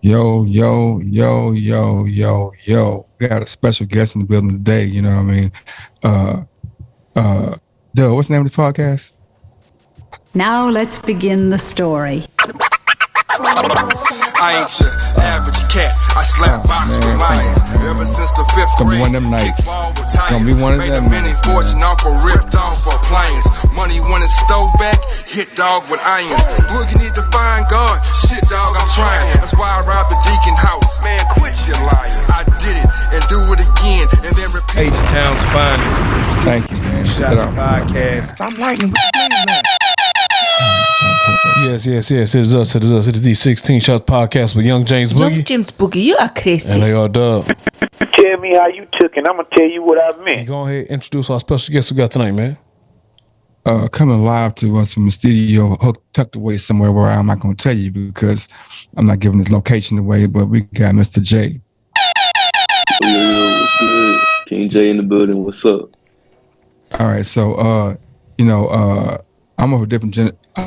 Yo, yo, yo, yo, yo, yo. We got a special guest in the building today. You know what I mean? Uh, uh, Doug, what's the name of the podcast? Now let's begin the story. I ain't your average cat. I slap box with lions ever since the fifth It's gonna be grade. one of them nights. It's gonna be one of Made them a mini nights, fortune off a ripped off appliance. Money wanted stove back, hit dog with irons. Boogie need to find God. Shit, dog, I'm trying. That's why I robbed the Deacon house. Man, quit your lying. I did it and do it again and then repeat. H-Town's finest. Thank you, man. Shots podcast. Stop lighting. Yes. It is us. It is the 16 Shots podcast with Young James Boogie. Young James Boogie, you are crazy. And they are Dub. Tell me how you took it. I'm going to tell you what I meant. Go ahead and introduce our special guest we got tonight, man. Coming live to us from the studio, tucked away somewhere where I'm not gonna tell you because I'm not giving his location away. But we got Mr. J. Yo, what's good? King J in the building. What's up? All right, so I'm of a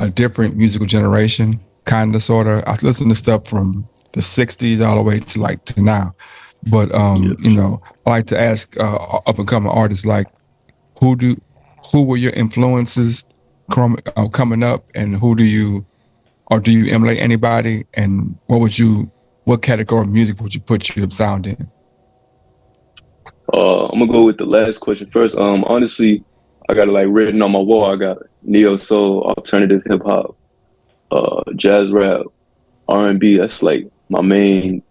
different musical generation, kind of, sort of. I listen to stuff from the '60s all the way to now. But I like to ask up and coming artists like, who were your influences coming up, and do you emulate anybody, and what category of music would you put your sound in? I'm gonna go with the last question first. Honestly, I got it written on my wall. I got neo soul, alternative hip hop, jazz rap, R&B. That's my main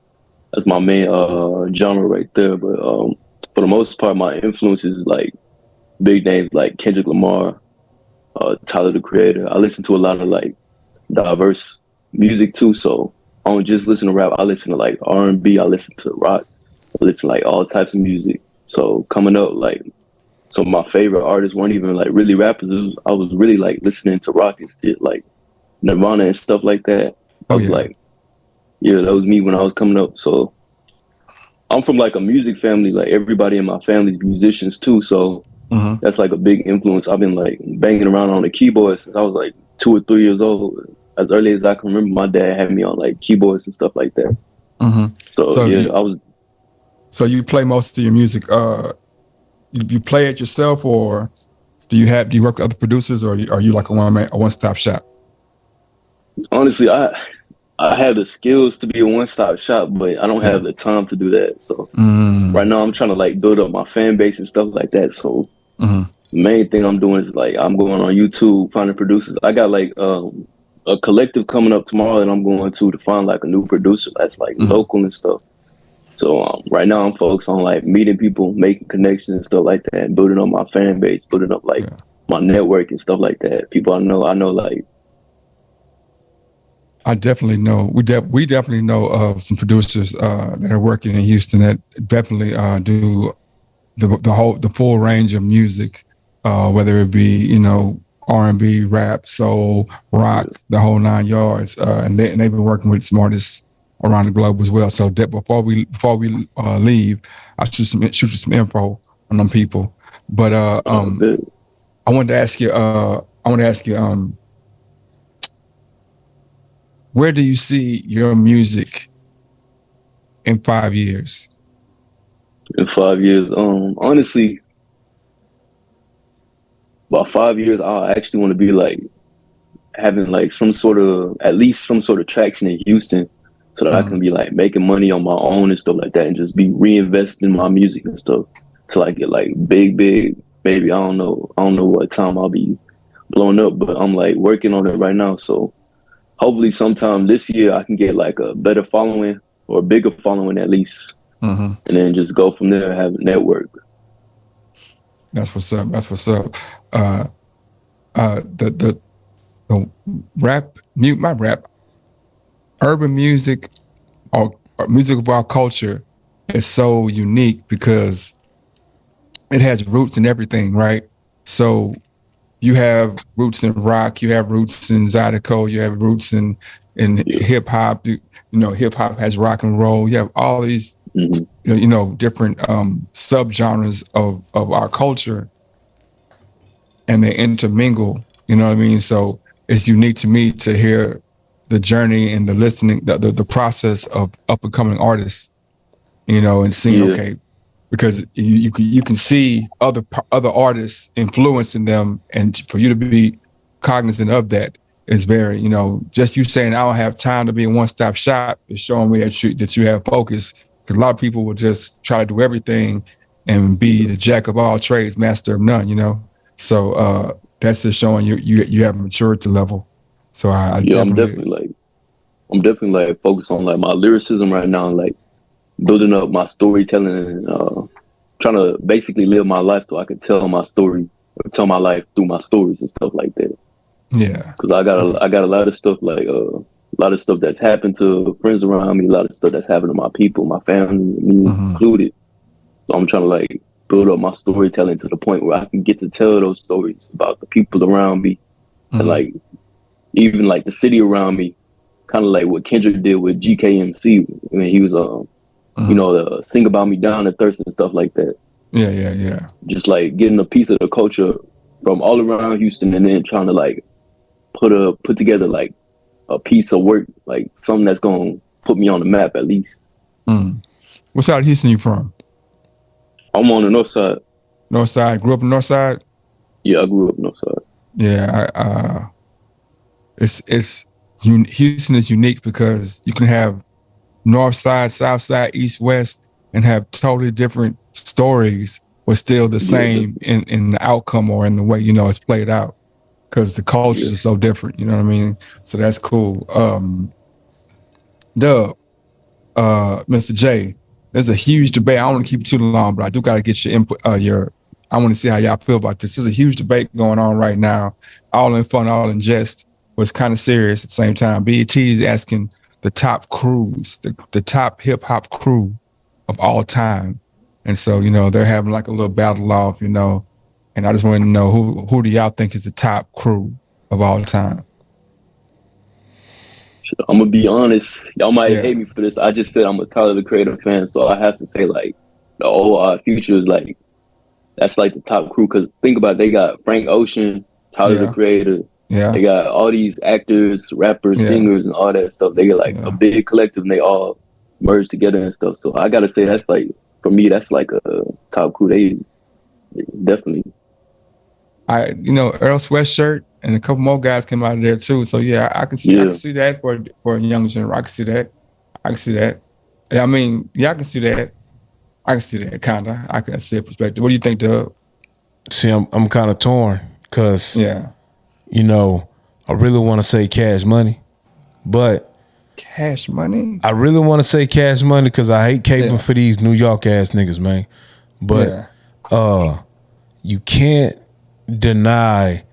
genre right there. But for the most part, my influences big names like Kendrick Lamar, Tyler the Creator. I listen to a lot of diverse music too. So I don't just listen to rap. I listen to R&B. I listen to rock. I listen to all types of music. So coming up, some of my favorite artists weren't even really rappers. I was really listening to rock and shit, like Nirvana and stuff like that. I was that was me when I was coming up. So I'm from a music family. Everybody in my family is musicians too. So that's a big influence. I've been banging around on the keyboard since I was 2 or 3 years old. As early as I can remember, my dad had me on keyboards and stuff like that. So you play most of your music. You play it yourself, or do you work with other producers, or are you a one-stop shop? Honestly, I have the skills to be a one-stop shop, but I don't have the time to do that. So right now I'm trying to build up my fan base and stuff like that. So the main thing I'm doing is I'm going on YouTube, finding producers. I got a collective coming up tomorrow that I'm going to find a new producer that's local and stuff. So right now I'm focused on meeting people, making connections and stuff like that, and building up my fan base, building up my network and stuff like that. People I know I definitely know. We definitely know of some producers that are working in Houston that definitely do the full range of music, whether it be R&B, rap, soul, rock, the whole 9 yards, and they've been working with some artists around the globe as well. So before we leave, I'll shoot you some info on them people. But I wanted to ask you. Where do you see your music in 5 years? In 5 years, honestly, about 5 years, I actually want to be having at least some sort of traction in Houston, so that I can be making money on my own and stuff like that, and just be reinvesting in my music and stuff till I get big. Maybe I don't know what time I'll be blowing up, but I'm working on it right now. So hopefully sometime this year I can get a better following, or a bigger following at least, and then just go from there and have a network. That's what's up. The rap, urban music or music of our culture is so unique because it has roots in everything, right? So you have roots in rock, you have roots in Zydeco, you have roots in hip hop. Hip hop has rock and roll. You have all these different subgenres of our culture, and they intermingle. You know what I mean? So it's unique to me to hear the journey and the listening, the process of up and coming artists, you know, and seeing, okay, because you can see other artists influencing them, and for you to be cognizant of that is very, you know, just you saying I don't have time to be a one-stop shop is showing me that you have focus, because a lot of people will just try to do everything and be the jack of all trades, master of none, you know. So that's just showing you have a maturity level. So I'm definitely like focused on like my lyricism right now, and like building up my storytelling and trying to basically live my life so I can tell my story or tell my life through my stories and stuff like that. Yeah, because I got a lot of stuff, like a lot of stuff that's happened to friends around me, a lot of stuff that's happened to my people, my family, me included. So I'm trying to like build up my storytelling to the point where I can get to tell those stories about the people around me, and like even like the city around me, kind of like what Kendrick did with GKMC when he was you know, Sing About Me Down and Thirst and stuff like that. Yeah. Just like getting a piece of the culture from all around Houston, and then trying to like put together like a piece of work, like something that's gonna put me on the map at least. What side of Houston you from? I'm on the north side. North side. Grew up in north side? Yeah, I grew up north side. Yeah, Houston is unique because you can have north side, south side, east, west, and have totally different stories, but still the same in the outcome or in the way, you know, it's played out, because the cultures are so different, you know what I mean? So that's cool. Dub, Mr. J, there's a huge debate. I don't want to keep it too long, but I do got to get your input. I want to see how y'all feel about this. There's a huge debate going on right now, all in fun, all in jest, but it's kind of serious at the same time. BET is asking the top crews, the top hip hop crew of all time. And so, you know, they're having like a little battle off, you know, and I just want to know who do y'all think is the top crew of all time? I'm gonna be honest. Y'all might hate me for this. I just said I'm a Tyler the Creator fan, so I have to say like the old Future is like, that's like the top crew. Because think about it, they got Frank Ocean, Tyler the Creator. Yeah. They got all these actors, rappers, singers, and all that stuff. They get like a big collective, and they all merge together and stuff. So I gotta say that's like, for me, that's like a top crew. They definitely. You know, Earl Sweatshirt and a couple more guys came out of there too. So yeah, I can see that for a young generation. I can see that. Yeah, I mean, I can see that. I can see that kinda. I can see a perspective. What do you think, Doug? See, I'm kind of torn because you know, I really want to say Cash Money, but Cash Money. I really want to say Cash Money because I hate caping for these New York ass niggas, man. But you can't deny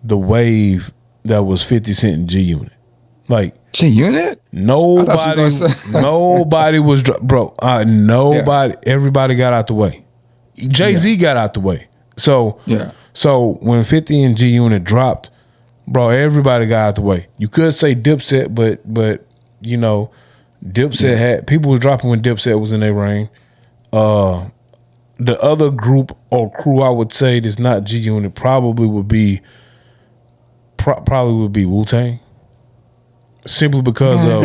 the wave that was 50 Cent and G Unit. Like G-Unit? Nobody was bro. Nobody. Everybody got out the way. Jay-Z got out the way. So So when 50 and G-Unit dropped, bro, everybody got out the way. You could say Dipset, but you know, Dipset had people was dropping when Dipset was in their reign. The other group or crew I would say that's not G-Unit probably would be Wu-Tang. Simply because of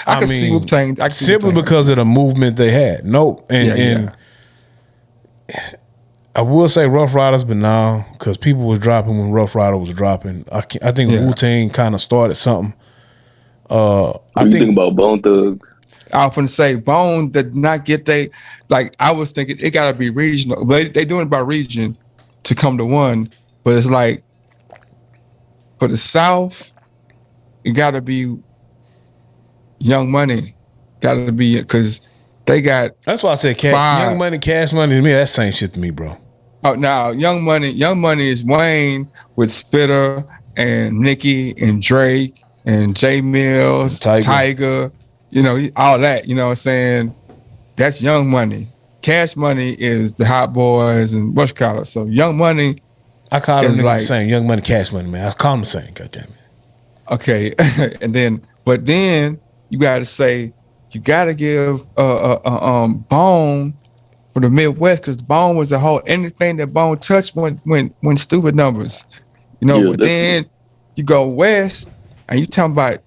I can see Wu-Tang. Simply because of the movement they had. And I will say Rough Riders, but now because people was dropping when Rough Rider was dropping. I think Wu-Tang kind of started something. What do you think about Bone Thugs? I was going to say Bone did not get I was thinking it got to be regional. They doing it by region to come to one, but it's like for the South, it got to be Young Money. Got to be, because they got. That's why I said Young Money, Cash Money to me. That's same shit to me, bro. Oh, now Young Money is Wayne with Spitter and Nicki and Drake and J Mills, Tiger. You know, all that, you know what I'm saying? That's Young Money. Cash Money is the Hot Boys and what's called it. So Young Money. I call them like, the same. Young Money, Cash Money, man. I call them the same, goddamn it. Okay. But then you gotta say, you gotta give Bone for the Midwest, because Bone was anything that Bone touched went stupid numbers. You know, but then you go west, And you talking about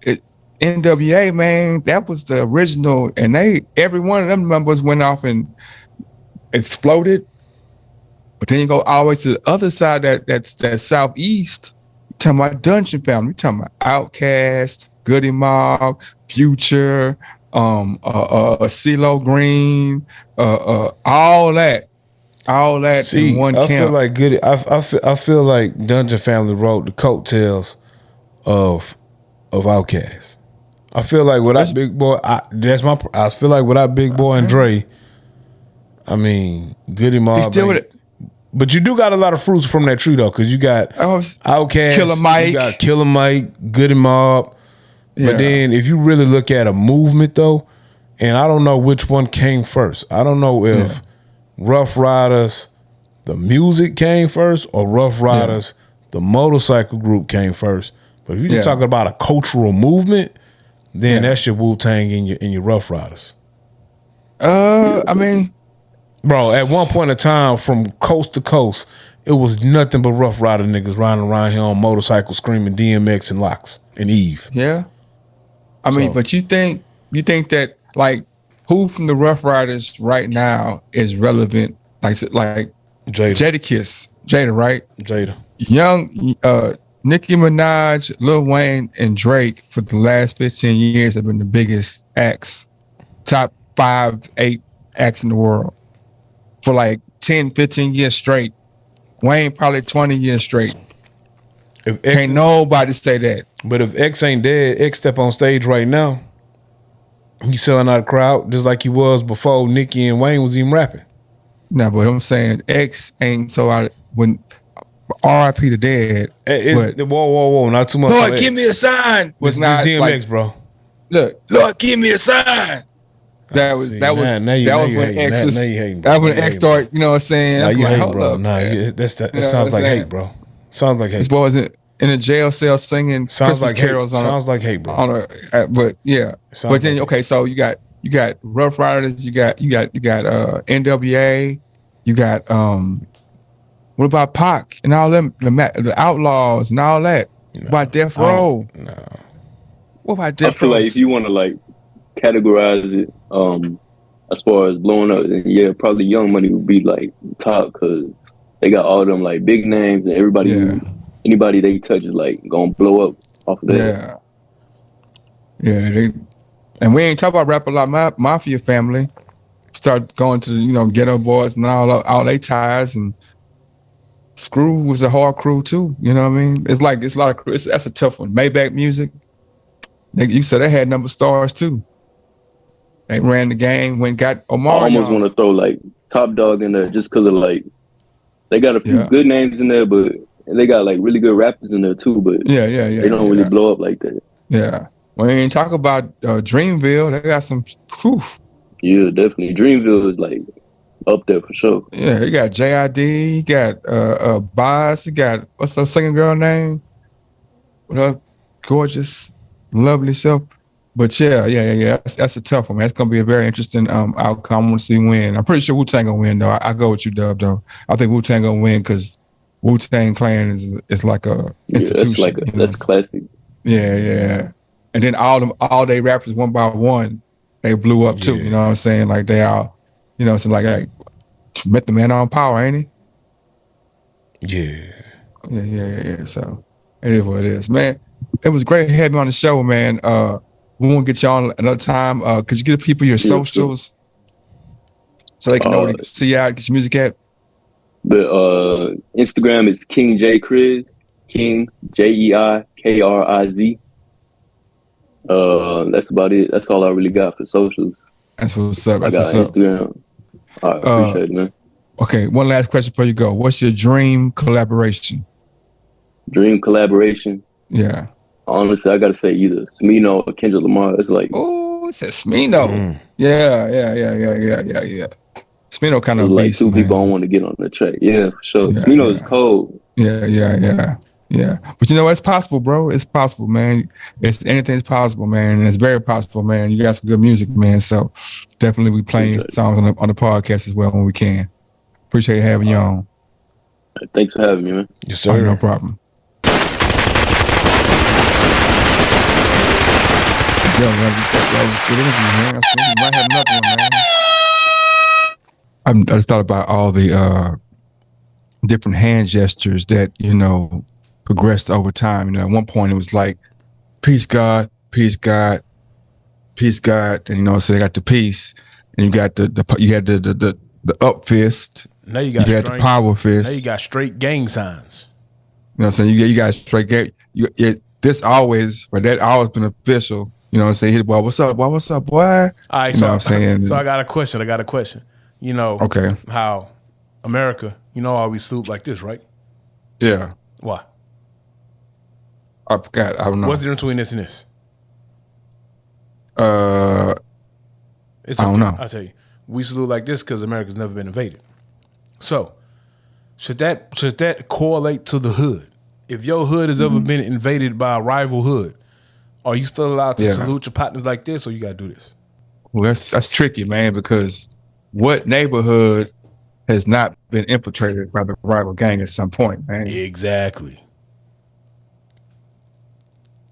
it, NWA, man, that was the original, and every one of them members went off and exploded. But then you go always to the other side, that southeast. You talking about Dungeon Family. You talking about Outkast, Goody Mob, Future, CeeLo Green, all that in one camp. I feel like Goody. I feel like Dungeon Family wrote the coattails of Outkast. I feel like without Big Boy, I feel like without Big Boy and Dre, I mean Goody Mob. Still with it. But you do got a lot of fruits from that tree though, because you got Outkast, Killer Mike, you got Killer Mike, Goody Mob. Yeah. But then if you really look at a movement though, and I don't know which one came first. I don't know if Rough Riders, the music came first, or Rough Riders, the motorcycle group came first. But if you're just talking about a cultural movement, then that's your Wu-Tang and your Rough Riders. I mean, bro, at one point in time, from coast to coast, it was nothing but Rough Rider niggas riding around here on motorcycles screaming DMX and Locks and Eve. Yeah. I mean, but you think that, like, who from the Rough Riders right now is relevant? Like Jadakiss. Jada, right? Jada. Young Nicki Minaj, Lil Wayne, and Drake for the last 15 years have been the biggest acts, top 5, 8 acts in the world for like 10, 15 years straight. Wayne probably 20 years straight. Can't nobody say that. But if X ain't dead, X step on stage right now, he's selling out a crowd just like he was before Nicki and Wayne was even rapping. No, but I'm saying X ain't so out when R.I.P. the dead. Whoa, not too much. Lord, give me a sign. Was not DMX, like, bro. Look, Lord, give me a sign. That was when X started. You know what I'm saying? Nah, you hate, bro. Nah, that sounds like hate, bro. Sounds like hate. This boy wasn't in a jail cell singing Christmas carols on. Sounds like hate, bro. But yeah. But then okay, so you got Rough Riders, you got NWA, you got what about Pac and all them, the Outlaws and all that? What about Death Row? No. What about Death Row? I feel like if you want to like categorize it, as far as blowing up, then probably Young Money would be like top because they got all them like big names and anybody they touch is like gonna blow up off of that. Yeah. And we ain't talk about Rap A Lot Mafia family. Start going to Ghetto Boys and all they ties, and Screw was a hard crew too. You know what I mean? It's like it's a lot of crew. That's a tough one. Maybach Music. You said they had number stars too. They ran the game, got Omar. I almost want to throw like Top Dog in there just because of like they got a few good names in there, but they got like really good rappers in there too. But they don't really blow up like that. Yeah. When you talk about Dreamville, they got some. Whew. Yeah, definitely. Dreamville is like up there for sure. Yeah, you got JID, you got Boz, you got what's the second girl name? With her gorgeous, lovely self. But yeah. That's a tough one, man. It's gonna be a very interesting outcome. I want to see win. I'm pretty sure Wu-Tang gonna win though. I go with you, Dub, though. I think Wu-Tang gonna win because Wu-Tang Clan is like a institution. That's classic. Yeah. And then all they rappers one by one, they blew up too. You know what I'm saying? Like they all, so like I met the man on Power, ain't he? Yeah. So it is what it is, man. It was great having you on the show, man. We won't get you on another time. Could you give people your socials so they can know where to see you out, get your music at? The Instagram is King J Kriz, King JEIKRIZ. That's about it. That's all I really got for socials. That's what's up. Instagram. All right, appreciate it, man. Okay, one last question before you go. What's your dream collaboration? Dream collaboration? Yeah. Honestly, I gotta say either Smino or Kendrick Lamar. It's like, it says Smino. Yeah. Smino kind of like beast, two man. people don't want to get on the track. Yeah, for sure. Smino is cold. Yeah. But you know what? It's possible, bro. It's possible, man. Anything's possible, man. And it's very possible, man. You got some good music, man. So definitely we playing songs on the podcast as well when we can. Appreciate having you on. Thanks for having me, man. Yes, sir. No problem. Yeah, man, that's a good interview, man. I think we might have another one, man. I just thought about all the different hand gestures that, progressed over time. At one point it was like, peace, God, peace, God, peace, God. And, so they got the peace. And you got you had the up fist. Now you got the power fist. Now you got straight gang signs. You know what I'm saying? You got straight gang. That always been official. You know what I'm saying? Boy, what's up, boy? What's up, boy? All right, you know what I'm saying? So I got a question. Okay. How America, how we salute like this, right? Yeah. Why? I forgot. I don't know. What's the difference between this and this? I don't know. I'll tell you. We salute like this because America's never been invaded. So should that correlate to the hood? If your hood has ever been invaded by a rival hood, are you still allowed to salute your partners like this, or you got to do this? Well, that's tricky, man, because what neighborhood has not been infiltrated by the rival gang at some point, man? Exactly.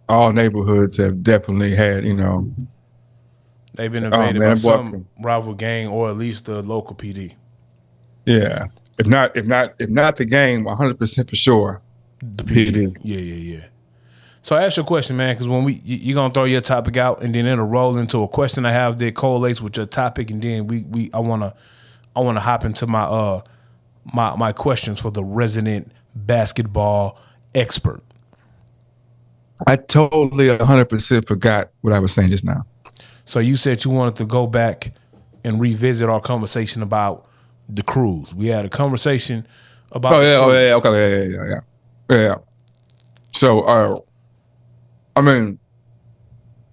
All neighborhoods have definitely had, they've been invaded by some rival gang or at least the local PD. Yeah. If not the gang, 100% for sure. The PD. Yeah. So I ask you a question, man, because when you're gonna throw your topic out and then it'll roll into a question I have that correlates with your topic, and then I wanna hop into my my questions for the resident basketball expert. I totally 100% forgot what I was saying just now. So you said you wanted to go back and revisit our conversation about the cruise. We had a conversation about. Yeah. So,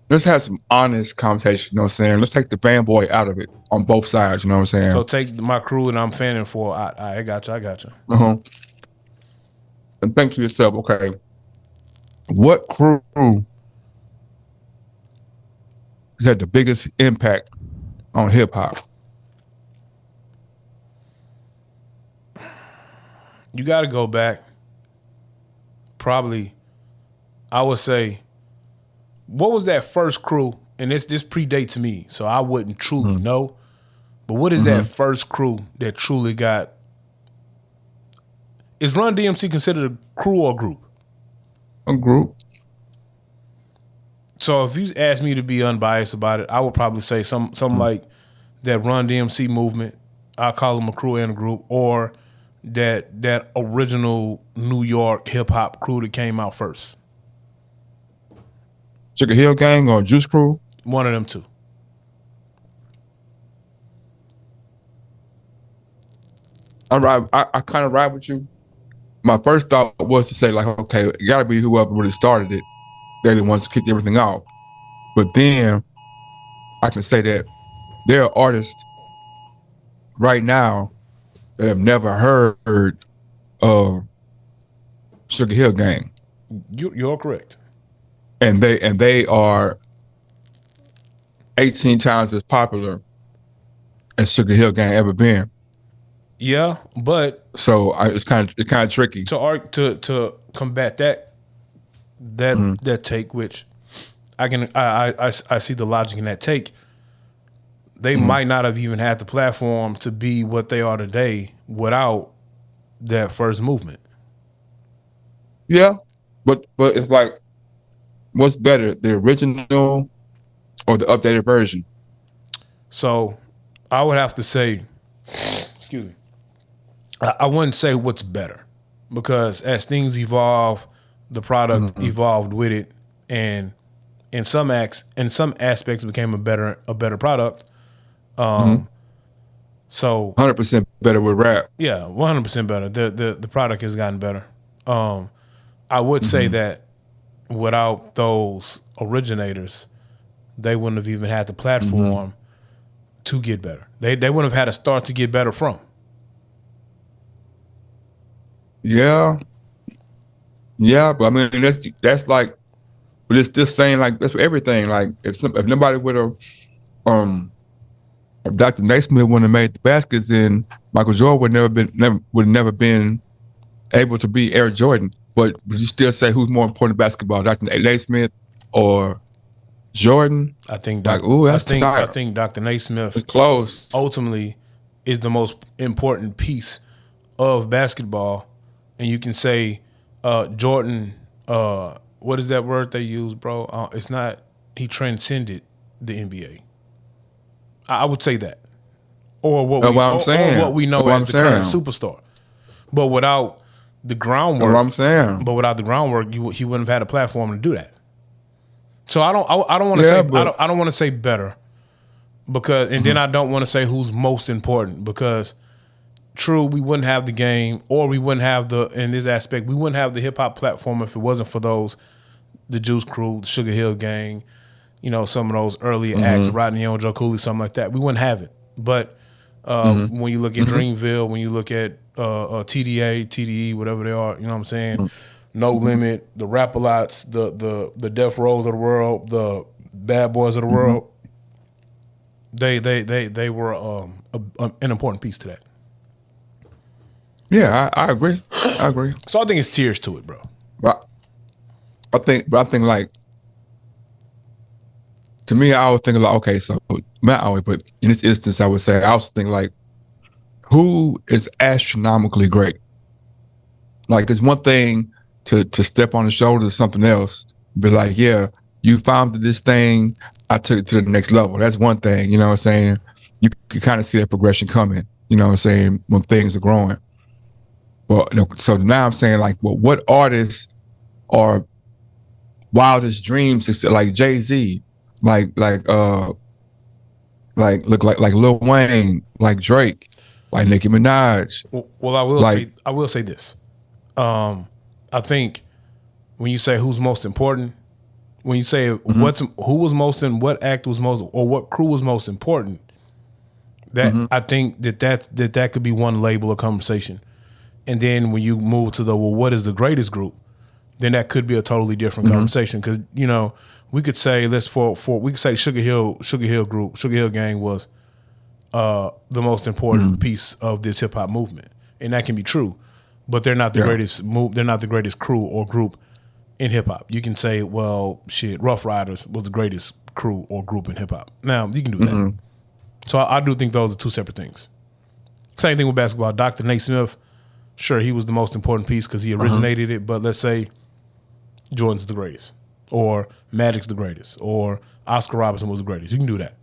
let's have some honest conversation. You know what I'm saying? Let's take the fanboy out of it on both sides. You know what I'm saying? So take my crew and I'm fanning for. I got you. Uh-huh. And think to yourself, okay, what crew has had the biggest impact on hip hop? You got to go back. Probably, I would say, what was that first crew? And this predates me, so I wouldn't truly know. But what is that first crew that truly got? Is Run DMC considered a crew or a group? A group. So if you ask me to be unbiased about it, I would probably say something like that Run DMC movement. I call them a crew and a group, or that original New York hip hop crew that came out first. Sugar Hill Gang or Juice Crew? One of them two. I kind of ride with you. My first thought was to say, like, okay, it got to be whoever really started it. They're the ones who kicked everything off. But then I can say that there are artists right now that have never heard of Sugar Hill Gang. You're correct. And they are 18 times as popular as Sugar Hill Gang ever been. Yeah, but so it's kind of tricky to combat that take, which I see the logic in that take. They might not have even had the platform to be what they are today without that first movement. Yeah, but it's like, what's better, the original or the updated version? So I would have to say, excuse me, I wouldn't say what's better, because as things evolve, the product evolved with it, and in some aspects became a better product. So 100% better with rap. Yeah, 100% better. The product has gotten better. I would say that without those originators, they wouldn't have even had the platform to get better. They wouldn't have had a start to get better from. Yeah, but I mean that's like, but it's just saying, like, that's for everything. Like if nobody would have, if Dr. Naismith wouldn't have made the baskets, then Michael Jordan would never been able to be Air Jordan. But would you still say who's more important in basketball, Dr. Naismith or Jordan. I think like, ooh, that's I think Dr. Naismith it's close. ultimately is the most important piece of basketball, and you can say Jordan. What is that word they use, bro? It's not. He transcended the NBA. I would say that, or what we know as the current superstar. But without the groundwork, he wouldn't have had a platform to do that. So I don't want to say I don't want to say better, because then I don't want to say who's most important, because true, we wouldn't have the game, or we wouldn't have in this aspect, we wouldn't have the hip hop platform if it wasn't for the Juice Crew, the Sugar Hill Gang, some of those early acts, Rodney Young, Joe Cooley, something like that. We wouldn't have it. But when you look at Dreamville, when you look at TDA, TDE, whatever they are, you know what I'm saying? No Limit, the Rap-A-Lots, the Death Rows of the world, the Bad Boys of the world, they were an important piece to that. Yeah, I agree. So I think it's tiers to it, bro. But I think like, to me, I always think like, okay, so not always, but in this instance, I would say I also think like, who is astronomically great? Like, there's one thing to step on the shoulders of something else, be like, yeah, you founded this thing, I took it to the next level. That's one thing, you know what I'm saying? You can kind of see that progression coming, you know what I'm saying, when things are growing. Well, so now I'm saying like, well, what artists are wildest dreams, like Jay-Z, like Lil Wayne, like Drake, like Nicki Minaj. Well, I will say this. I think when you say who's most important, when you say who was most in what act was most, or what crew was most important, that I think that could be one label of conversation. And then when you move to what is the greatest group, then that could be a totally different conversation. Because we could say we could say Sugar Hill Gang was the most important piece of this hip hop movement, and that can be true. But they're not the greatest they're not the greatest crew or group in hip hop. You can say, well, shit, Rough Riders was the greatest crew or group in hip hop. Now you can do that. So I do think those are two separate things. Same thing with basketball. Dr. Naismith, sure, he was the most important piece because he originated it. But let's say Jordan's the greatest, or Magic's the greatest, or Oscar Robertson was the greatest. You can do that.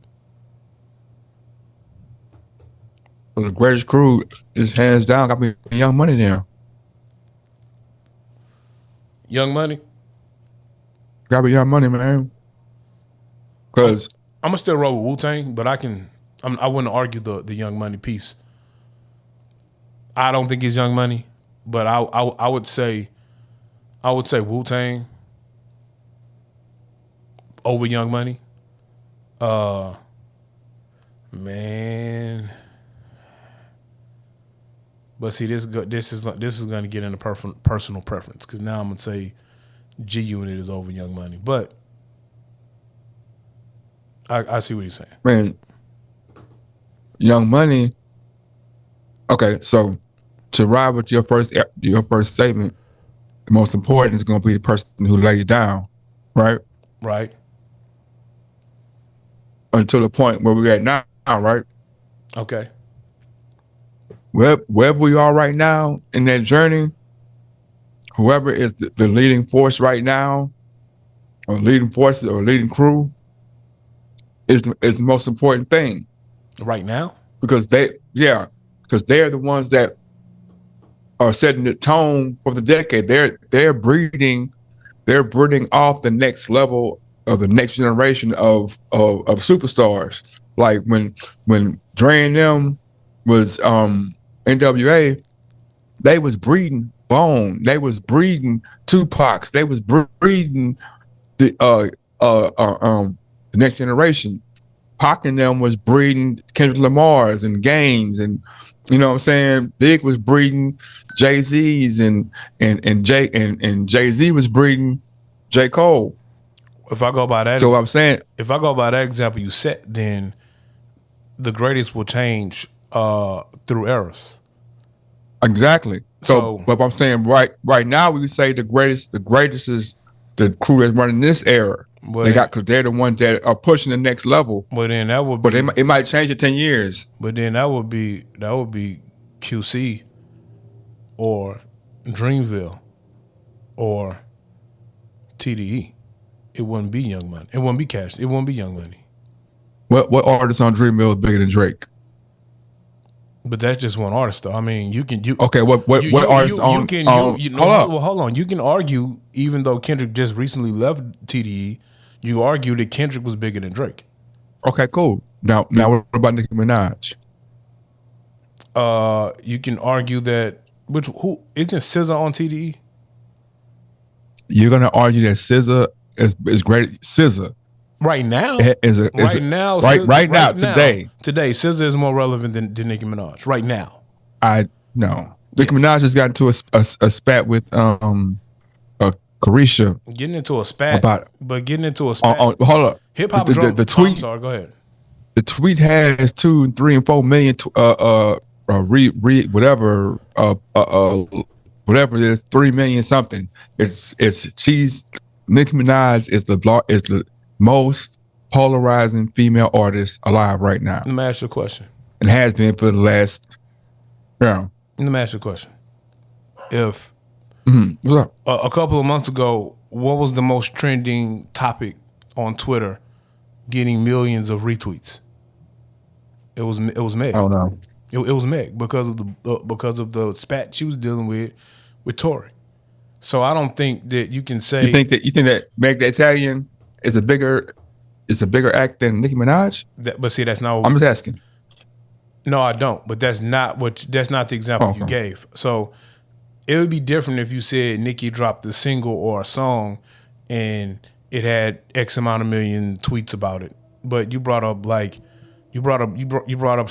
Well, the greatest crew is hands down got me Young Money now. Young Money? Got me Young Money, man. Because I'm gonna still roll with Wu-Tang, but I wouldn't argue the Young Money piece. I don't think it's Young Money, but I would say Wu-Tang over Young Money. Man. But see, this is going to get into personal preference, because now I'm going to say G Unit is over Young Money. But I see what you're saying. Man, Young Money. Okay, so to ride with your first statement, the most important is going to be the person who laid you down, right? Right. Until the point where we're at now, right? Okay. Wherever we are right now in that journey, whoever is the leading force right now, or leading forces or leading crew, is the most important thing. Right now? Because they're the ones that are setting the tone for the decade. They're breeding off the next level of the next generation of superstars. Like when Dre and them was NWA, they was breeding Bone, they was breeding Tupacs, they was breeding the next generation. Pac and them was breeding Kendrick Lamar's and Games, and you know what I'm saying. Big was breeding Jay-Z's and Jay-Z was breeding J. Cole. If I go by that, so I'm saying, if I go by that example you set, then the greatest will change through eras. Exactly. So, but I'm saying right now we say the greatest is the crew that's running this era. They got because they're the ones that are pushing the next level. But then that would. But it might change in 10 years. But then that would be QC or Dreamville or TDE. It wouldn't be Young Money. It wouldn't be Cash. It wouldn't be Young Money. What artist on Dreamville is bigger than Drake? But that's just one artist, though. I mean, okay. What artist on? Hold on. You can argue, even though Kendrick just recently left TDE, you argue that Kendrick was bigger than Drake. Okay, cool. Now, what about Nicki Minaj? You can argue that. Who isn't SZA on TDE? You're gonna argue that SZA is great. SZA. Right now, today, SZA is more relevant than Nicki Minaj. Right now, no. Nicki Minaj just got into a spat with Carisha. Getting into a spat, hold up. Hip hop. The tweet. I'm sorry, go ahead. The tweet has 2, 3, and 4 million. Whatever it is, 3 million something. Nicki Minaj is the most polarizing female artist alive right now. Let me ask you a question. And has been for the last, Let me ask you a question. If what's up? A couple of months ago, what was the most trending topic on Twitter, getting millions of retweets? It was Meg. I don't know. It was Meg because of the spat she was dealing with Tory. So I don't think that you can say you think that Meg the Italian is a bigger act than Nicki Minaj. But see, that's not. I'm just asking. No, I don't. But that's not the example you gave. So it would be different if you said Nicki dropped a single or a song, and it had X amount of million tweets about it. But you brought up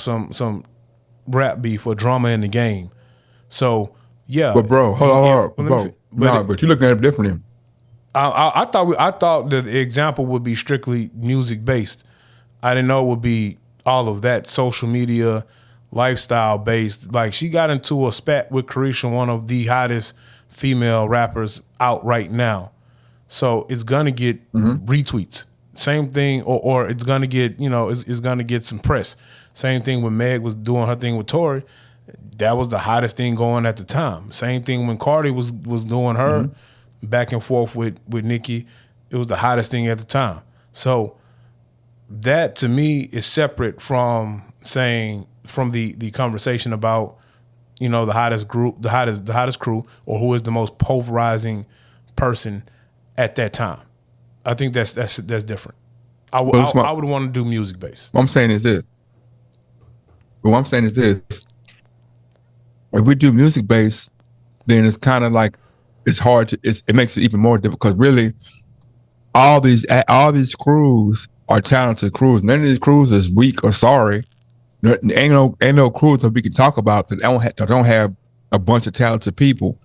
some rap beef or drama in the game. So yeah. But bro, hold on, bro. But you're looking at it differently. I thought the example would be strictly music based. I didn't know it would be all of that social media, lifestyle based. Like she got into a spat with Carisha, one of the hottest female rappers out right now. So it's gonna get retweets. Same thing, or it's gonna get it's gonna get some press. Same thing when Meg was doing her thing with Tory. That was the hottest thing going at the time. Same thing when Cardi was doing her back and forth with Nicki. It was the hottest thing at the time. So that to me is separate from the conversation about the hottest group, the hottest crew, or who is the most pulverizing person at that time. I think that's different. I would want to do music based. What I'm saying is this. If we do music based, then it's kind of like it's hard to. It makes it even more difficult because really, all these crews are talented crews. None of these crews is weak or sorry. Ain't no crews that we can talk about that don't have a bunch of talented people.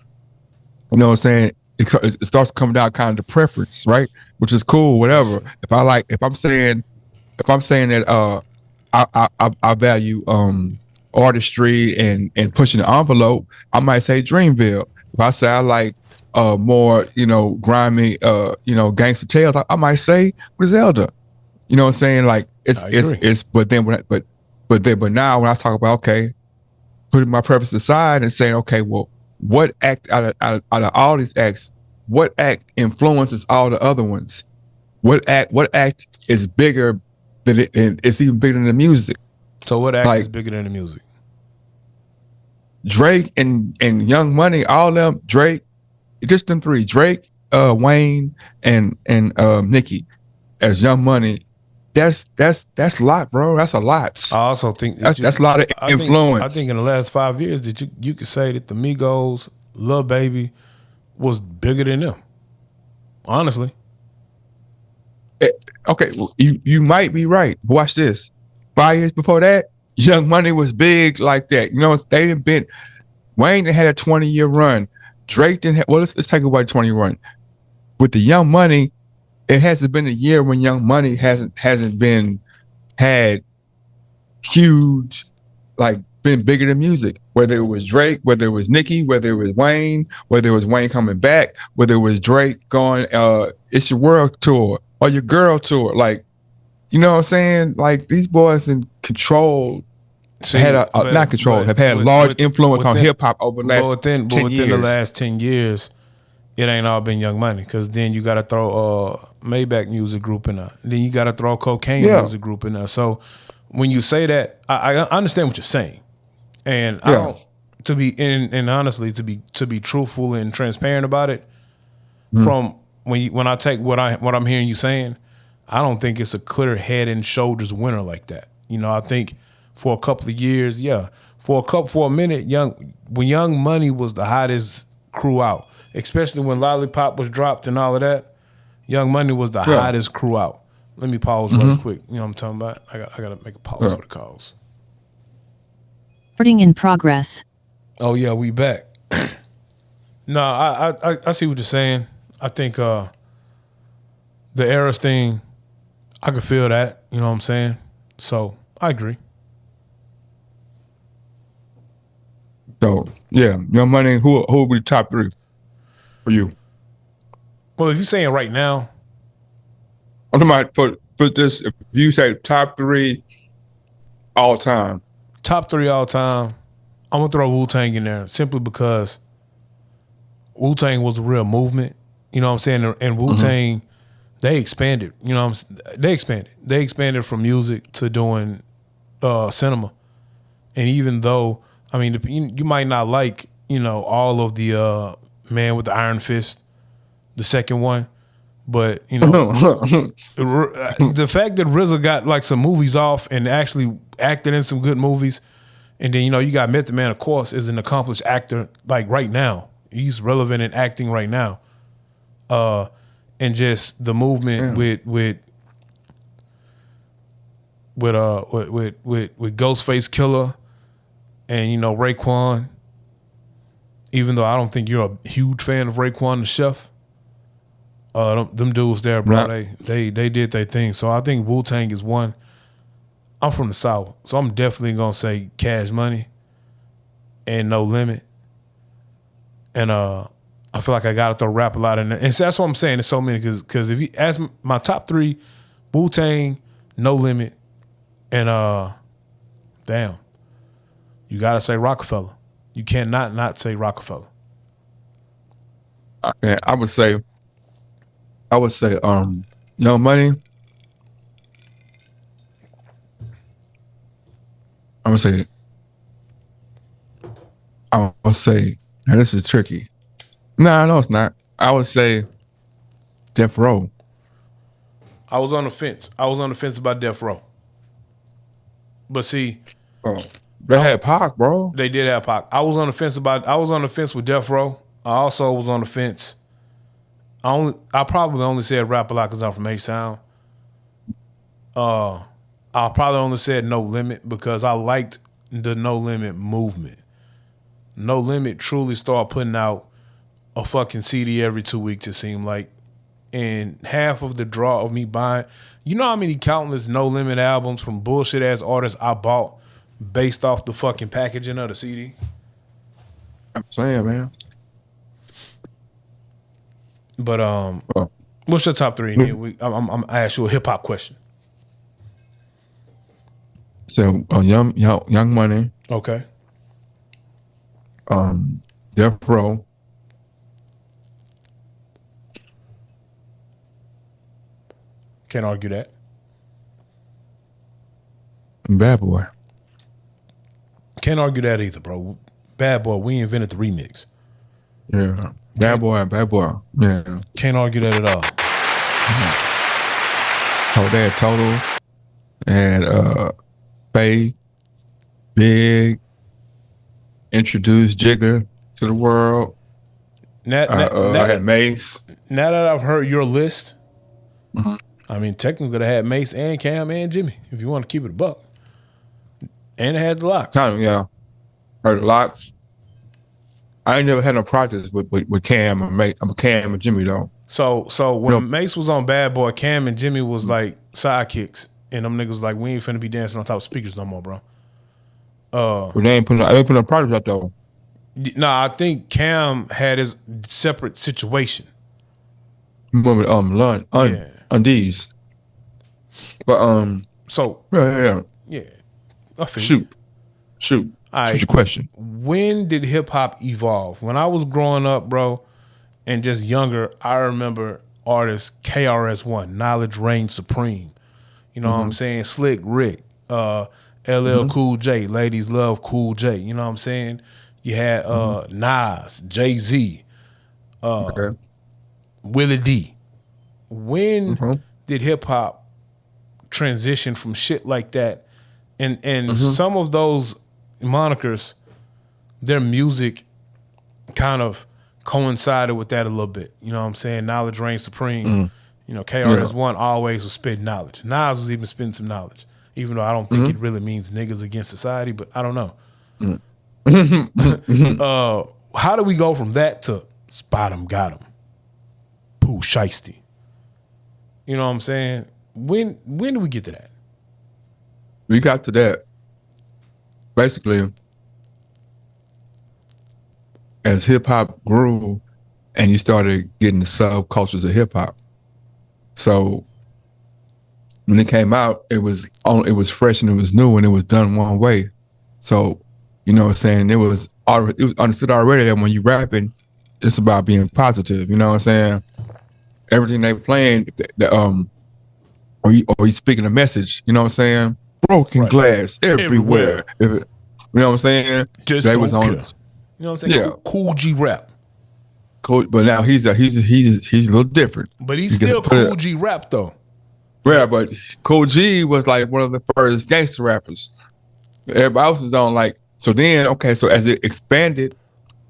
You know what I'm saying? It starts coming down kind of the preference, right? Which is cool, whatever. If I'm saying that I value artistry and pushing the envelope, I might say Dreamville. If I say I like more, grimy, gangster tales, I might say Griselda. You know what I'm saying? Like but now when I talk about putting my preference aside and saying, okay, well, what act out of all these acts, what act influences all the other ones? What act is bigger than it's even bigger than the music? So what act is bigger than the music? Drake and Young Money, all of them. Drake, just them three. Drake, Wayne, and Nicki as Young Money. That's a lot, bro. That's a lot. I also think that's a lot of influence. I think in the last 5 years that you could say that the Migos, Lil Baby, was bigger than them. Honestly. Okay, well, you might be right. Watch this. 5 years before that, Young Money was big like that. They didn't been. Wayne had a 20-year run. Drake didn't have. Well, let's take away 20 run. With the Young Money, it hasn't been a year when Young Money hasn't had huge, been bigger than music. Whether it was Drake, whether it was Nicki, whether it was Wayne, whether it was Wayne coming back, whether it was Drake going It's Your World tour, or your girl tour. Like, you know what I'm saying? Like these boys in control have had large influence on hip hop over the last 10 years. Within the last 10 years, it ain't all been Young Money, because then you got to throw Maybach Music Group in there. Then you got to throw Cocaine Music Group in there. So when you say that, I understand what you're saying, and I don't, to be and honestly to be truthful and transparent about it. From when I take what I'm hearing you saying, I don't think it's a clear head and shoulders winner like that. You know, I think for a couple of years, for a minute, when Young Money was the hottest crew out, especially when Lollipop was dropped and all of that, Young Money was the hottest crew out. Let me pause real quick. You know what I'm talking about? I gotta make a pause for the calls. Recording in progress. Oh yeah, we back. No, I see what you're saying. I think the Eras thing, I could feel that. You know what I'm saying? So I agree. So yeah, Young Money. Who would be the top 3 for you? Well, if you're saying right now, I'm talking about for this. If you say top 3 all time, I'm gonna throw Wu-Tang in there simply because Wu-Tang was a real movement. You know what I'm saying? And Wu-Tang, they expanded. You know what I'm saying? They expanded from music to doing cinema. And even though, I mean, you might not like, you know, all of the Man with the Iron Fist, the second one, but, you know, the fact that RZA got like some movies off and actually acted in some good movies, and then, you know, you got Method Man, of course, is an accomplished actor, like right now. He's relevant in acting right now. And just the movement with Ghostface Killer and, you know, Raekwon, even though I don't think you're a huge fan of Raekwon the Chef, them dudes there, bro, they did their thing. So I think Wu-Tang is one. I'm from the South, so I'm definitely gonna say Cash Money and No Limit. And I feel like I gotta throw Rap a lot in there. And so that's what I'm saying. There's so many, because if you ask my top 3, Wu-Tang, No Limit, and you gotta say Rockefeller. You cannot not say Rockefeller. Okay, I would say Young Money. I would say, now this is tricky. No, it's not. I would say Death Row. I was on the fence. About Death Row. But see, they had Pac, bro. They did have Pac. I was on the fence with Death Row. I also was on the fence. I probably only said Rap a lot because I'm from H-Town. I probably only said No Limit because I liked the No Limit movement. No Limit truly started putting out a fucking CD every 2 weeks, it seemed like. And half of the draw of me buying, you know how many countless No Limit albums from bullshit ass artists I bought based off the fucking packaging of the CD? I'm saying, man. But what's your top 3? I'm ask you a hip hop question. So Young Money. Okay. Death Row. Can't argue that. And Bad Boy. Can't argue that either, bro. Bad Boy, we invented the remix. Yeah. Bad Boy. Yeah. Can't argue that at all. Oh, they had Total. And Faye, Big, introduced Jigga to the world. I had Mace. Now that I've heard your list, I mean, technically I had Mace and Cam and Jimmy, if you want to keep it a buck. And it had the Locks. Yeah. Heard the Locks. I ain't never had no practice with Cam and Jimmy though. So when Mace was on Bad Boy, Cam and Jimmy was like sidekicks, and them niggas was like, we ain't finna be dancing on top of speakers no more, bro. But they ain't putting no practice up though. Nah, I think Cam had his separate situation. Remember, these. But So yeah. Shoot. Shoot your question. When did hip hop evolve? When I was growing up, bro, and just younger, I remember artists KRS-One, Knowledge Reigns Supreme. You know what I'm saying? Slick Rick, LL Cool J, Ladies Love Cool J. You know what I'm saying? You had Nas, Jay-Z, Willie D. When did hip hop transition from shit like that? And some of those monikers, their music kind of coincided with that a little bit. You know what I'm saying? Knowledge Reigns Supreme. You know, KRS-One always was spitting knowledge. Nas was even spitting some knowledge, even though I don't think it really means niggas against society, but I don't know. How do we go from that to Spot 'em, Got 'em, Pooh Shiesty? You know what I'm saying? When do we get to that? We got to that basically as hip hop grew and you started getting the subcultures of hip hop. So when it came out, it was fresh and it was new and it was done one way. So, you know what I'm saying? It was understood already that when you rapping, it's about being positive. You know what I'm saying? Everything they playing, or you speaking a message. You know what I'm saying? Broken glass everywhere. You know what I'm saying? Just they was on. You know what I'm saying? Yeah, Cool G rap. Cool, but now he's a little different. But he's still Cool G rap though. Yeah, but Cool G was like one of the first gangster rappers. Everybody else is on like. So then, okay, so as it expanded,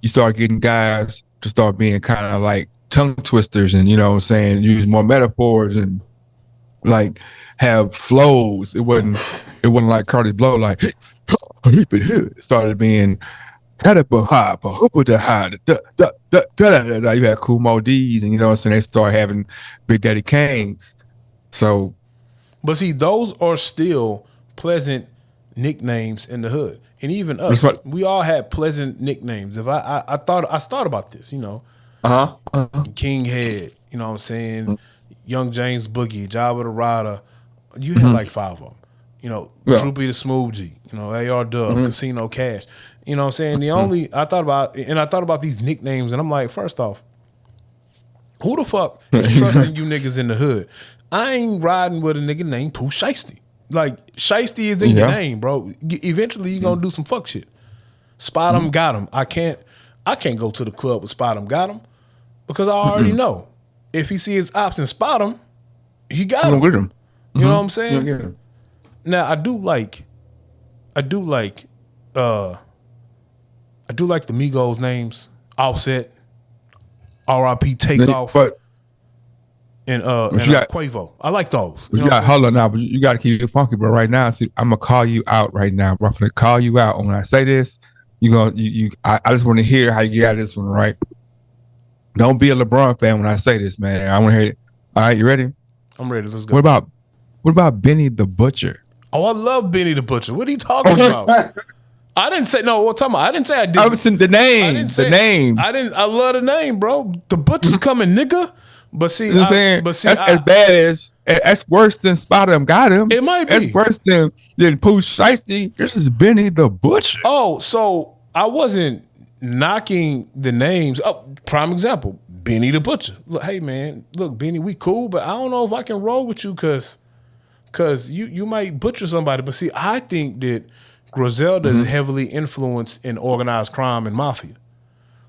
you start getting guys to start being kind of like tongue twisters and, you know what I'm saying, use more metaphors and like have flows. It wasn't like Cardi Blow, like it started being you had Kool Moe D's and you know what I'm saying, they started having Big Daddy Kanes. So but see, those are still pleasant nicknames in the hood. And even us, we all had pleasant nicknames. If I thought about this, you know, King Head, you know what I'm saying, Young James Boogie, Jabba the Rider, you had like 5 of them. You know, Droopy the Smooth G, you know, AR Dub, Casino Cash. You know what I'm saying? I thought about these nicknames, and I'm like, first off, who the fuck is trusting you niggas in the hood? I ain't riding with a nigga named Pooh Shiesty. Like, Shiesty is in your name, bro. Eventually, you're going to do some fuck shit. Spot 'em, Got 'em. I can't go to the club with Spot 'em, Got 'em because I already know if he sees his ops and spot him, he got him. With him. You know what I'm saying? Now, I do like the Migos names. Offset, R.I.P. Takeoff. But and Quavo. I like those. Hold on now, but you got to keep it funky, bro. Right now, see, I'm gonna call you out right now, bro. I'm gonna call you out. And when I say this, I just want to hear how you got this one right. Don't be a LeBron fan when I say this, man. I want to hear it. All right, you ready? I'm ready. Let's go. What about Benny the Butcher? Oh, I love Benny the Butcher. What are you talking about? I didn't say no. What talking about? I didn't say I did. I was in the name. I love the name, bro. The Butcher's coming, nigga. But see, that's as bad as that's worse than Spot 'em, Got 'em. It might be. That's worse than Pooh Shiesty. This is Benny the Butcher. Oh, so I wasn't knocking the names up. Prime example, Benny the Butcher. Look, hey man, look, Benny, we cool, but I don't know if I can roll with you because you might butcher somebody. But see, I think that Griselda is heavily influenced in organized crime and mafia.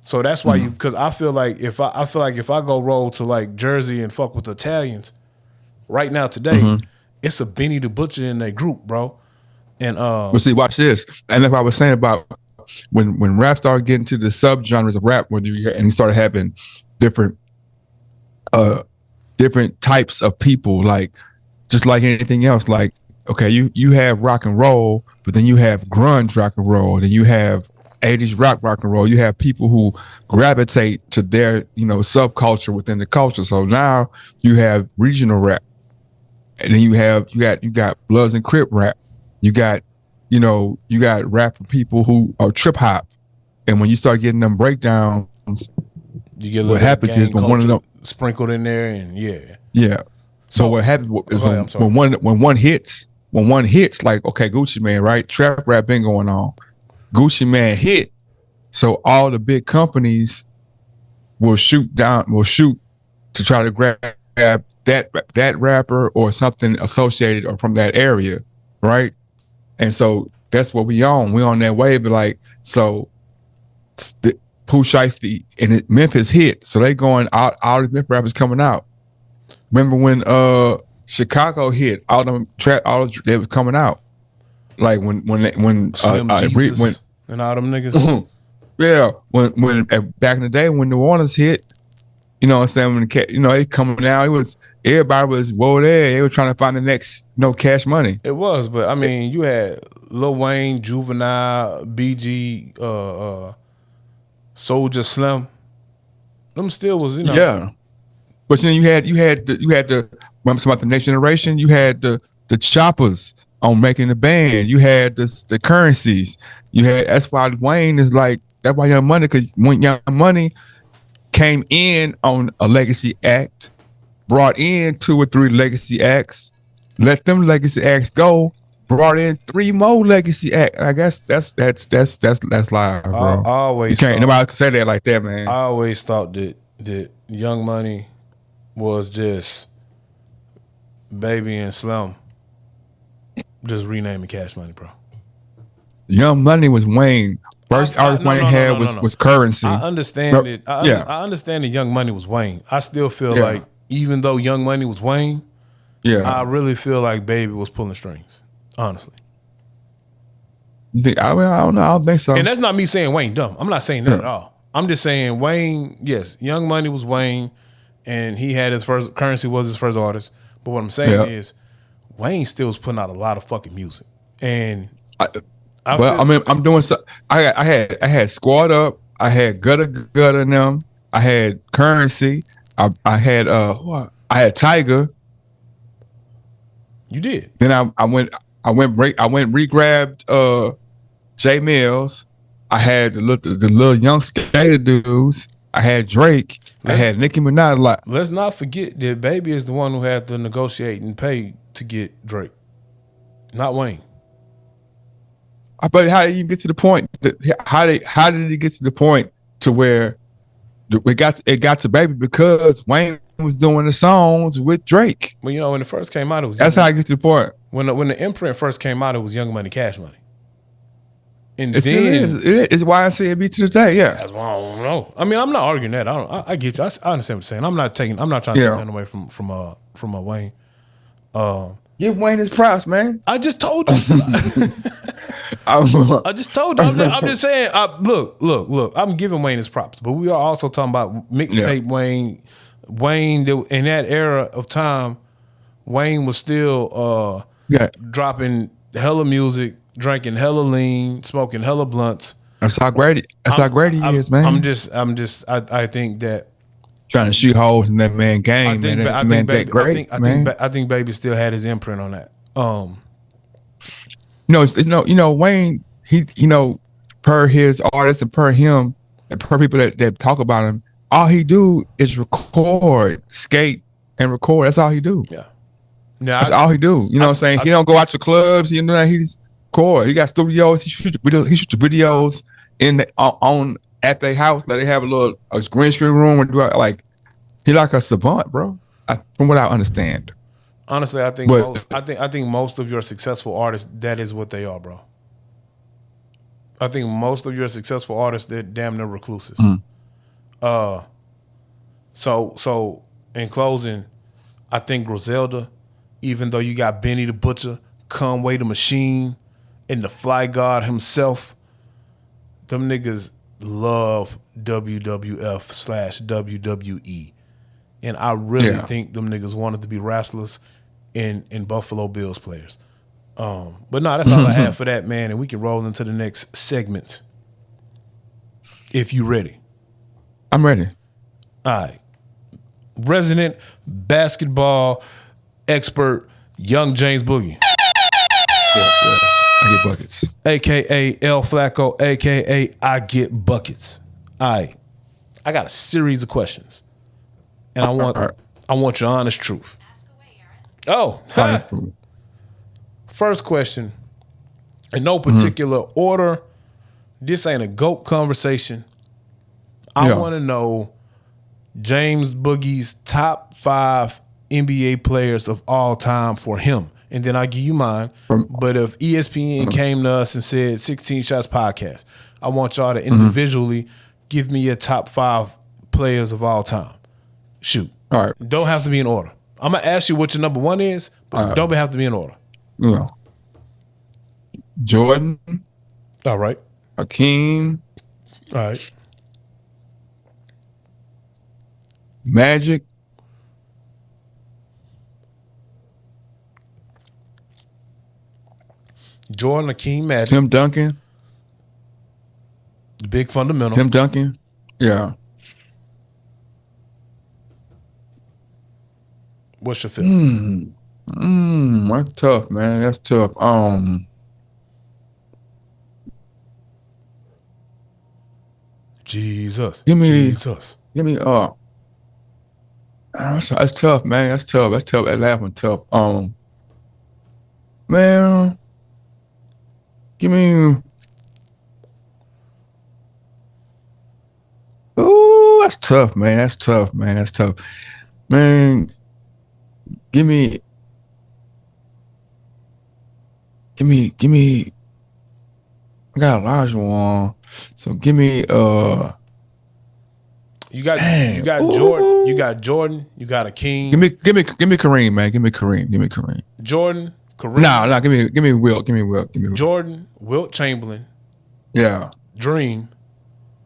So that's why because I feel like if I go roll to like Jersey and fuck with Italians right now today, it's a Benny the Butcher in their group, bro. And but see, watch this. And that's what I was saying about when rap started getting to the subgenres of rap, and you started having different types of people, like just like anything else. Like, okay, you have rock and roll, but then you have grunge rock and roll, then you have 80s rock and roll. You have people who gravitate to their, subculture within the culture. So now you have regional rap, and then you got Bloods and Crip rap. You got rap for people who are trip hop. And when you start getting them breakdowns, you get what happens is when one of them sprinkled in there, and yeah. So what happens is when one hits, like okay, Gucci Mane, right? Trap rap been going on. Gucci Mane hit, so all the big companies will shoot to try to grab that rapper or something associated or from that area, right? And so that's what we on. We on that wave, but like so. Pooh Shiesty and Memphis hit, so they going out. All these Memphis rappers coming out. Remember when Chicago hit? All them they was coming out. Like when Slim Jesus and all them niggas. Yeah, when back in the day when New Orleans hit, you know what I'm saying? When they coming out, everybody was whoa there. They were trying to find the next Cash Money. It was, but I mean, you had Lil Wayne, Juvenile, BG, Soulja Slim. Them still was, Yeah. But then you had the remember about the next generation, you had the choppers on Making the Band. You had the currencies. You had that's why Wayne is like that's why Young Money, because when Young Money came in on a legacy act, brought in 2 or 3 legacy acts, let them legacy acts go, brought in 3 more legacy acts. I guess that's live, bro. I always you can't nobody can say that like that, man. I always thought that Young Money was just Baby and Slim just renaming Cash Money, bro. Young Money was Wayne. First artist Wayne had was Currency. I understand it. I understand that Young Money was Wayne. I still feel like even though Young Money was Wayne, I really feel like Baby was pulling strings. Honestly. You think? I don't know. I don't think so. And that's not me saying Wayne dumb. I'm not saying that at all. I'm just saying Wayne. Yes, Young Money was Wayne, and he had his first. Currency was his first artist. But what I'm saying is, Wayne still was putting out a lot of fucking music, and I'm doing so. I had Squad Up. I had Gutter and them. I had Currency. I had Tiger. You did. Then I went re-grabbed Jay Mills. I had the little young skater dudes. I had Drake. I had Nicki Minaj. Let's not forget that Baby is the one who had to negotiate and pay to get Drake, not Wayne. But how did you get to the point? How did he get to the point to where it got to Baby because Wayne was doing the songs with Drake? Well, when it first came out, it was that's how I get to the point. When the imprint first came out, it was Young Money, Cash Money. And it is why I say it be to the day. Yeah, that's why I don't know. I mean, I'm not arguing that. I get you. I understand what you're saying. I'm not trying to take that away from Wayne. Give Wayne his props, man. I just told you. I just told you. I'm just saying. Look. I'm giving Wayne his props, but we are also talking about mixtape Wayne. Wayne, in that era of time, Wayne was still dropping hella music, drinking hella lean, smoking hella blunts. That's how great he is, man. I think that trying to shoot holes in that man game. I think Baby still had his imprint on that. Wayne, he per his artists and per him and per people that talk about him, all he do is record, skate, and record. That's all he do. Yeah. That's all he do. You know what I'm saying? He don't go out to clubs. He's record. He got studios. He shoots the videos at their house. Let they have a green screen room and do he like a savant, bro. From what I understand. Honestly, I think most of your successful artists, that is what they are, bro. I think most of your successful artists, they're damn near recluses. So in closing, I think Griselda, even though you got Benny the Butcher, Conway the Machine, and the Fly God himself, them niggas love WWF/WWE. And I really think them niggas wanted to be wrestlers and Buffalo Bills players. But no, that's all I have for that, man. And we can roll into the next segment. If you ready. I'm ready. All right. Resident basketball expert, Young James Boogie. Yes. I get buckets. AKA El Flacco, AKA I get buckets. All right. I got a series of questions. And I want your honest truth. Oh, first question, in no particular order. This ain't a GOAT conversation. I want to know James Boogie's top 5 NBA players of all time for him. And then I'll give you mine. But if ESPN came to us and said 16 Shots Podcast, I want y'all to individually give me your top 5 players of all time. Shoot. All right. Don't have to be in order. I'm going to ask you what your number 1 is, but don't have to be in order. Yeah. Jordan. All right. Hakeem. All right. Magic. Jordan, Hakeem, Magic. Tim Duncan. The big fundamental. Tim Duncan. Yeah. What's your 5th? That's tough, man. That's tough. Jesus. Give me. Jesus. That's tough, man. That's tough. That last one tough. Man. Give me. Oh, that's tough, man. That's tough. Man, give me. I got a large one. So give me You got Jordan. You got Jordan. You got Hakeem. Give me Kareem, man. Give me Kareem. Jordan. Kareem. No, give me Wilt. Jordan. Wilt Chamberlain. Yeah. Dream.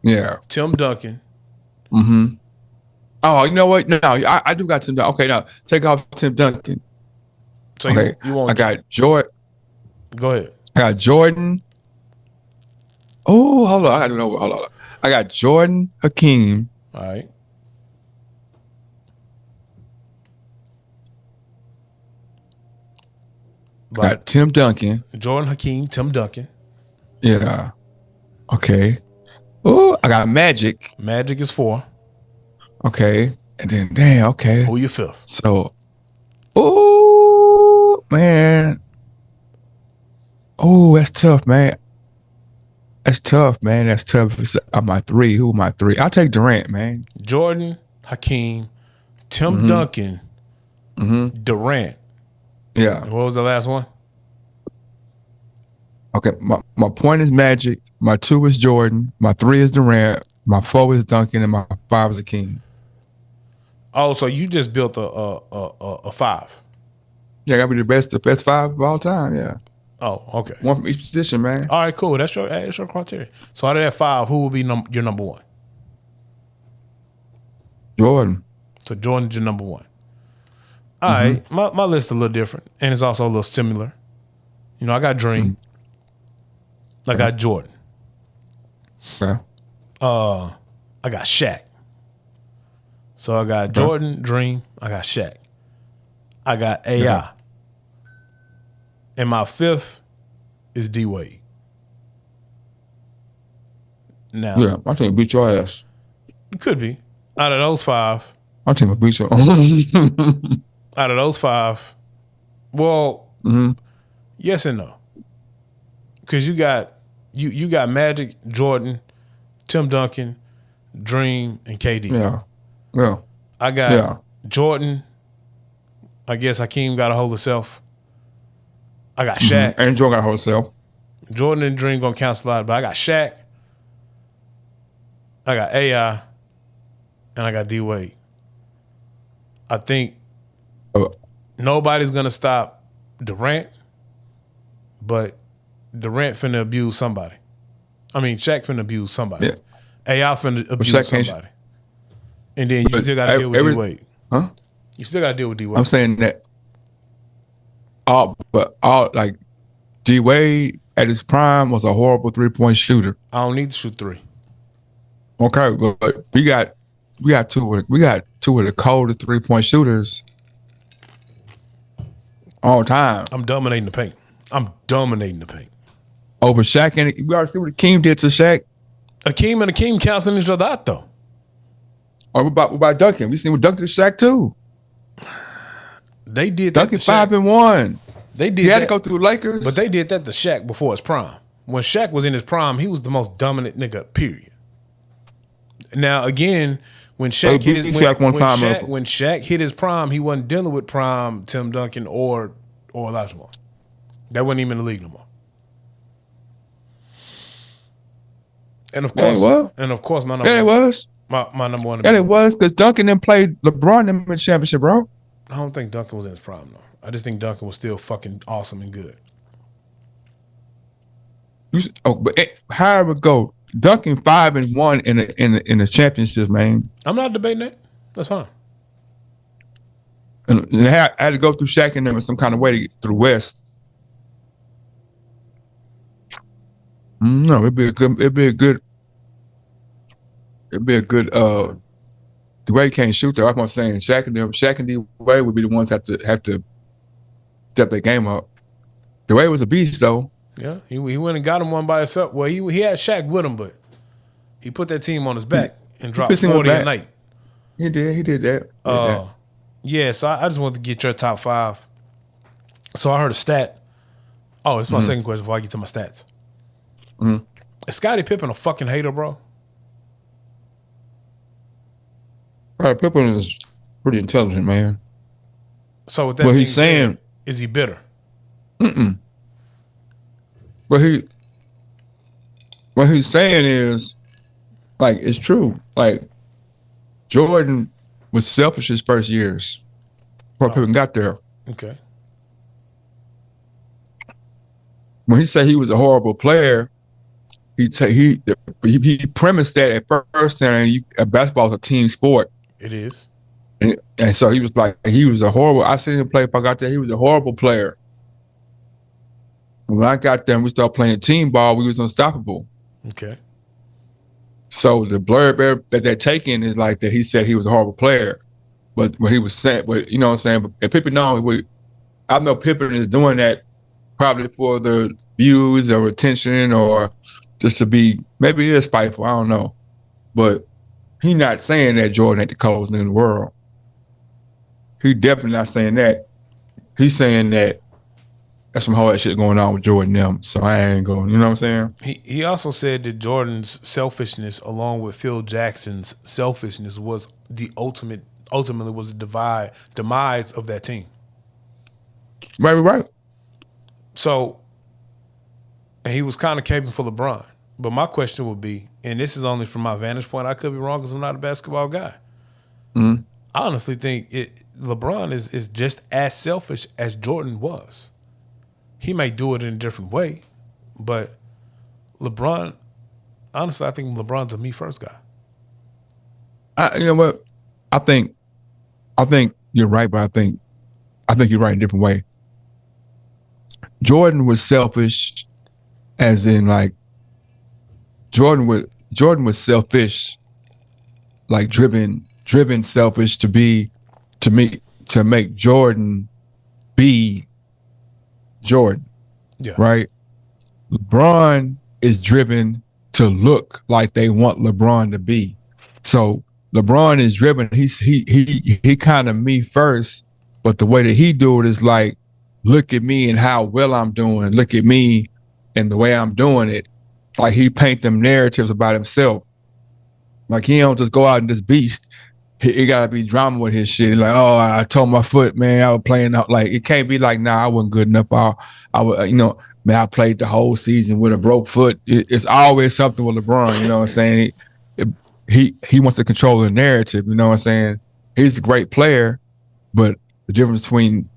Yeah. Tim Duncan. Mm-hmm. Oh, you know what? No, I do got Tim Duncan. Okay, now take off Tim Duncan. So okay. you want? I got Jordan. Go ahead. I got Jordan. Oh, hold on. I don't know. Hold on. I got Jordan, Hakeem. All right. I got Tim Duncan. Jordan, Hakeem, Tim Duncan. Yeah. Okay. Oh, I got Magic. Magic is 4. Okay. And then, damn, okay. Who your 5th? So, oh, man. Oh, that's tough, man. That's tough. My 3. Who am I 3? I'll take Durant, man. Jordan, Hakeem, Tim Duncan, Durant. Yeah. And what was the last one? Okay, my point is Magic. My 2 is Jordan. My 3 is Durant. My 4 is Duncan, and my 5 is Hakeem. Oh, so you just built a 5? Yeah, gotta be the best 5 of all time. Yeah. Oh, okay. One from each position, man. All right, cool. That's your criteria. So out of that 5, who will be your number 1? Jordan. So Jordan's your number 1. All right, my list is a little different, and it's also a little similar. You know, I got Dream. I got Jordan. Okay. I got Shaq. So I got Jordan, Dream. I got Shaq. I got AI. Yeah. And my 5th is D Wade. Now, Yeah, my team beat your ass. it could be. Out of those 5, My team will beat your out of those 5, well, yes and no. Because you got Magic, Jordan, Tim Duncan, Dream, and KD. Yeah. I got Jordan. I guess Hakeem got a hold of self. I got Shaq. And Jordan got hold of self. Jordan and Dream gonna cancel out, but I got Shaq. I got AI. And I got D Wade. I think nobody's gonna stop Durant, but Durant finna abuse somebody. I mean, Shaq finna abuse somebody. Yeah. AI finna abuse somebody. And then you still gotta deal with D Wade. Huh? You still gotta deal with D Wade. I'm saying that like D Wade at his prime was a horrible 3-point shooter. I don't need to shoot 3. Okay, but we got two of the coldest 3-point shooters all time. I'm dominating the paint. Over Shaq, and we already see what Hakeem did to Shaq. Hakeem and Hakeem canceling each other out though. Or what about Duncan? We seen what Duncan did to Shaq too. they did Duncan that 5-1. They did. He had to go through Lakers, but they did that to Shaq before his prime. When Shaq was in his prime, he was the most dominant nigga. Period. Now again, when Shaq hit his when Shaq hit his prime, he wasn't dealing with prime Tim Duncan or Olajuwon. That wasn't even in the league no more. And of course, my number one. And it was because Duncan didn't play LeBron in the championship, bro. I don't think Duncan was in his prime though. I just think Duncan was still fucking awesome and good. However it go, Duncan 5-1 in the championship, man. I'm not debating that. That's fine. And I had to go through Shaq and them in some kind of way to get through West. No, it'd be a good. The way he can't shoot though. That's what I'm saying. Shaq and D Wade would be the ones have to step their game up. The Wade was a beast though. Yeah, he went and got him one by himself. Well, he had Shaq with him, but he put that team on his back and dropped 40 a night. He did that. Yeah, so I just wanted to get your top 5. So I heard a stat. Oh, it's my second question before I get to my stats. Mm-hmm. Is Scottie Pippen a fucking hater, bro? Pippen is pretty intelligent, man. So with that he's saying, is he bitter? What he's saying is, like, it's true. Like, Jordan was selfish his first years before Pippen got there. Okay. When he said he was a horrible player, he premised that at first saying basketball is a team sport. It is. And so he was like, he was a horrible. I seen him play if I got there. He was a horrible player. When I got there and we started playing team ball, we was unstoppable. Okay. So the blurb that they're taking is like that he said he was a horrible player. But what he was saying, but you know what I'm saying? But Pippen, I know Pippen is doing that probably for the views or attention or just to be, maybe it is spiteful, I don't know. But he not saying that Jordan ain't the coldest nigga in the world. He definitely not saying that. He's saying that there's some whole shit going on with Jordan and them, so I ain't going, you know what I'm saying? He also said that Jordan's selfishness along with Phil Jackson's selfishness was the ultimately was the demise of that team. Right. So, and he was kind of caping for LeBron. But my question would be, and this is only from my vantage point, I could be wrong because I'm not a basketball guy. Mm-hmm. I honestly think LeBron is just as selfish as Jordan was. He may do it in a different way, but LeBron, honestly, I think LeBron's a me first guy. You know what? I think you're right, but I think you're right in a different way. Jordan was selfish, as in like Jordan was selfish, like driven selfish to make Jordan be Jordan. Yeah. Right? LeBron is driven to look like they want LeBron to be. So LeBron is driven, he kind of me first, but the way that he do it is like, look at me and how well I'm doing. Look at me and the way I'm doing it. Like he paint them narratives about himself. Like he don't just go out and just beast. He gotta be drama with his shit. Like, oh, I tore my foot, man. I was playing out. Like it can't be like, nah, I wasn't good enough. I was, man, I played the whole season with a broke foot. It's always something with LeBron. You know what I'm saying? He wants to control the narrative. You know what I'm saying? He's a great player, but the difference between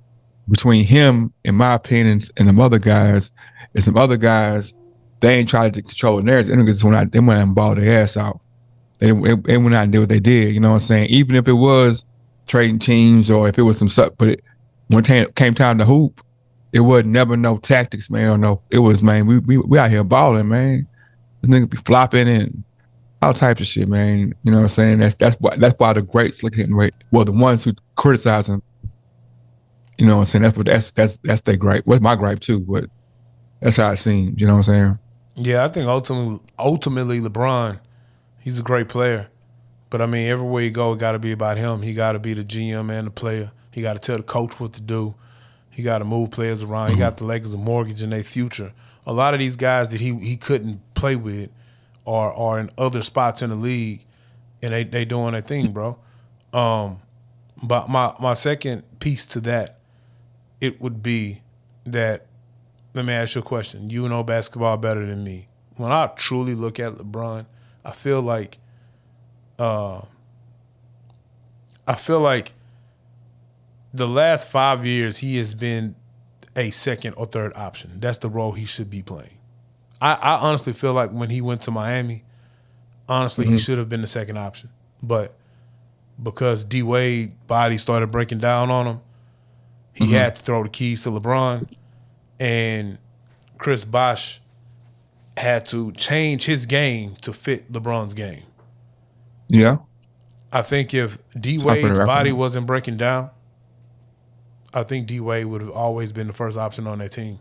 him, in my opinion, and some other guys, is some other guys, they ain't trying to control the narrative. They went out and balled their ass out. They went out and did what they did. You know what I'm saying? Even if it was trading teams or if it was some stuff, but when it came time to hoop, it was never no tactics, man. Or no, it was, man, we out here balling, man. The nigga be flopping and all types of shit, man. You know what I'm saying? That's why the greats look at him. Well, the ones who criticize him, you know what I'm saying? That's their gripe. What's my gripe too? But that's how it seems. You know what I'm saying? Yeah, I think ultimately LeBron, he's a great player. But I mean, everywhere you go, it got to be about him. He got to be the GM and the player. He got to tell the coach what to do. He got to move players around. He got the Lakers a mortgage in their future. A lot of these guys that he couldn't play with are in other spots in the league, and they doing their thing, bro. But my second piece to that, it would be that, let me ask you a question. You know basketball better than me. When I truly look at LeBron, I feel like the last 5 years he has been a second or third option. That's the role he should be playing. I honestly feel like when he went to Miami, honestly, he should have been the second option. But because D-Wade body started breaking down on him, he had to throw the keys to LeBron, and Chris Bosh had to change his game to fit LeBron's game. Yeah. I think if D-Wade's body wasn't breaking down, I think D-Wade would have always been the first option on that team.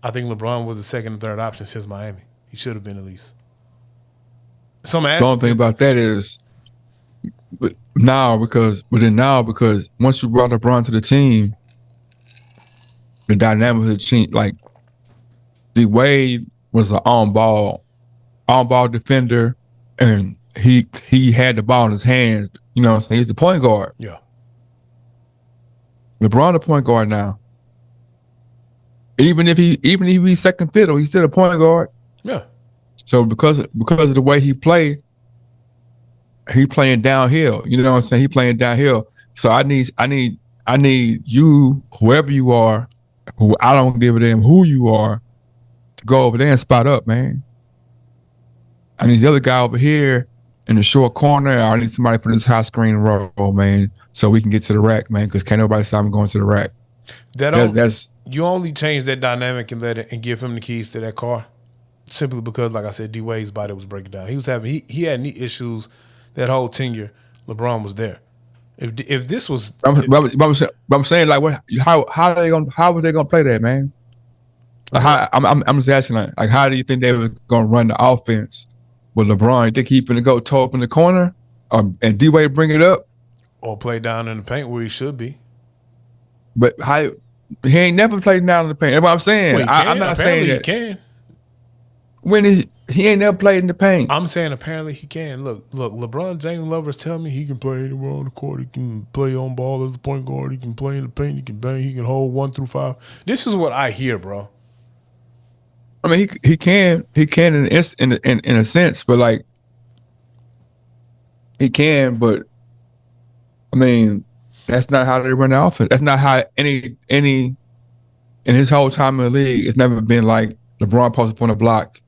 I think LeBron was the second and third option since Miami. He should have been at least. The only thing about that is, but now because once you brought LeBron to the team, the dynamic of the team, like D-Wade was an on-ball defender, and he had the ball in his hands. You know what I'm saying? He's the point guard. Yeah. LeBron the point guard now. Even if he's second fiddle, he's still a point guard. Yeah. So because of the way he playing downhill. You know what I'm saying? He playing downhill. So I need you, whoever you are, who I don't give a damn who you are, to go over there and spot up, man. I need the other guy over here in the short corner. I need somebody for this high screen roll, man, so we can get to the rack, man, because can't nobody stop me going to the rack. You only change that dynamic and give him the keys to that car simply because, like I said, D-Wade's body was breaking down. He had knee issues that whole tenure. LeBron was there. If this was, I'm saying, like, how are they gonna play that, man? Like, I'm just asking, like, how do you think they were gonna run the offense with LeBron? You think he's gonna go toe up in the corner, and D-Wade bring it up, or play down in the paint where he should be? But he ain't never played down in the paint. That's what I'm saying. Well, I'm not saying that he can. When he ain't never played in the paint. I'm saying apparently he can. Look. LeBron James lovers tell me he can play anywhere on the court. He can play on ball as a point guard. He can play in the paint. He can bang. He can hold 1 through 5. This is what I hear, bro. I mean, he can in a sense, but like he can, but I mean, that's not how they run the offense. That's not how any in his whole time in the league, it's never been like LeBron posts up on a block,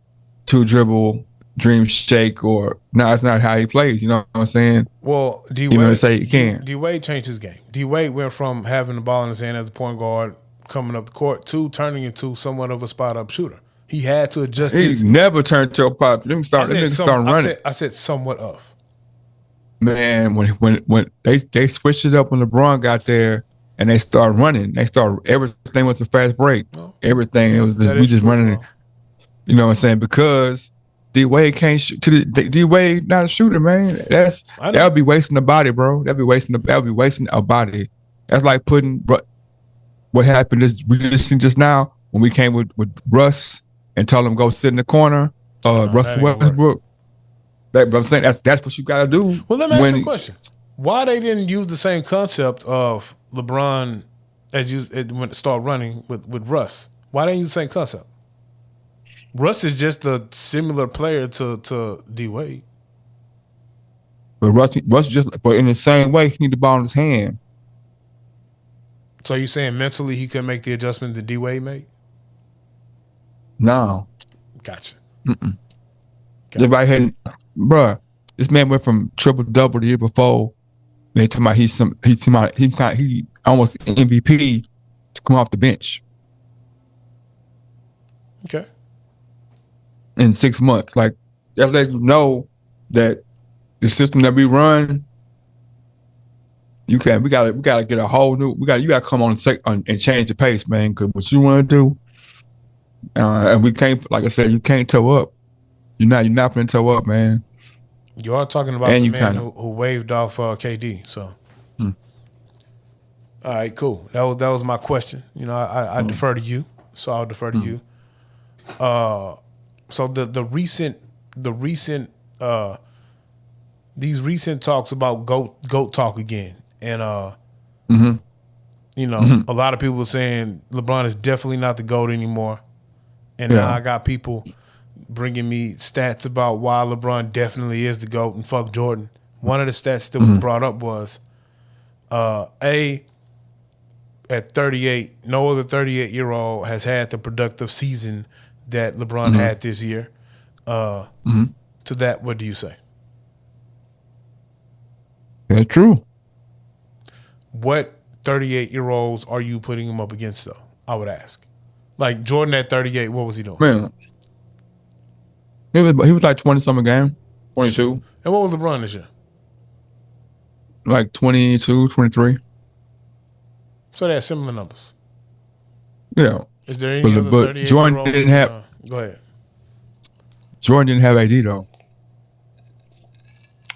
2 dribble, dream shake, or no, that's not how he plays. You know what I'm saying? Well, D-Wade say he can. D-Wade changed his game. D-Wade went from having the ball in his hand as a point guard coming up the court to turning into somewhat of a spot up shooter. He had to adjust. He never turned to a pop. Let me start running. I said somewhat of. Man, when they switched it up when LeBron got there and they started running, everything was a fast break. Oh, everything it was we just running it. You know what I'm saying? Because D-Wade can't shoot. D-Wade not a shooter, man. That would be wasting the body, bro. That would be wasting a body. That's like putting what happened is we just seen just now when we came with Russ and told him go sit in the corner. Russell Westbrook. But I'm saying that's what you got to do. Well, let me ask you a question. Why they didn't use the same concept of LeBron when it started running with Russ? Why didn't you use the same concept? Russ is just a similar player to D-Wade. But Russ but in the same way, he need the ball in his hand. So you saying mentally he could make the adjustment that D-Wade made? No. Gotcha. Everybody had, bruh, this man went from triple-double the year before. They talking about he almost MVP to come off the bench. Okay. In 6 months. Like, that lets you know that the system that we run, we gotta get a whole new, you gotta come on and change the pace, man, because what you want to do, and we can't, like I said, you can't toe up. You're not going to toe up, man. You are talking about the man who waved off KD. So All right, cool. That was my question. You know, I defer to you, so I'll defer to you. So the recent these recent talks about GOAT talk again, and you know, a lot of people are saying LeBron is definitely not the GOAT anymore, and now I got people bringing me stats about why LeBron definitely is the GOAT and fuck Jordan. One of the stats that was brought up was at 38, no other 38-year-old has had the productive season that LeBron had this year. To that, what do you say? That's true. What 38-year-olds are you putting him up against, though? I would ask. Like Jordan at 38, what was he doing? Man, he was like 20-something game, 22. And what was LeBron this year? Like 22, 23. So they had similar numbers. Yeah. Is there any other 38-year-old? Jordan didn't have. Go ahead. Jordan didn't have AD though.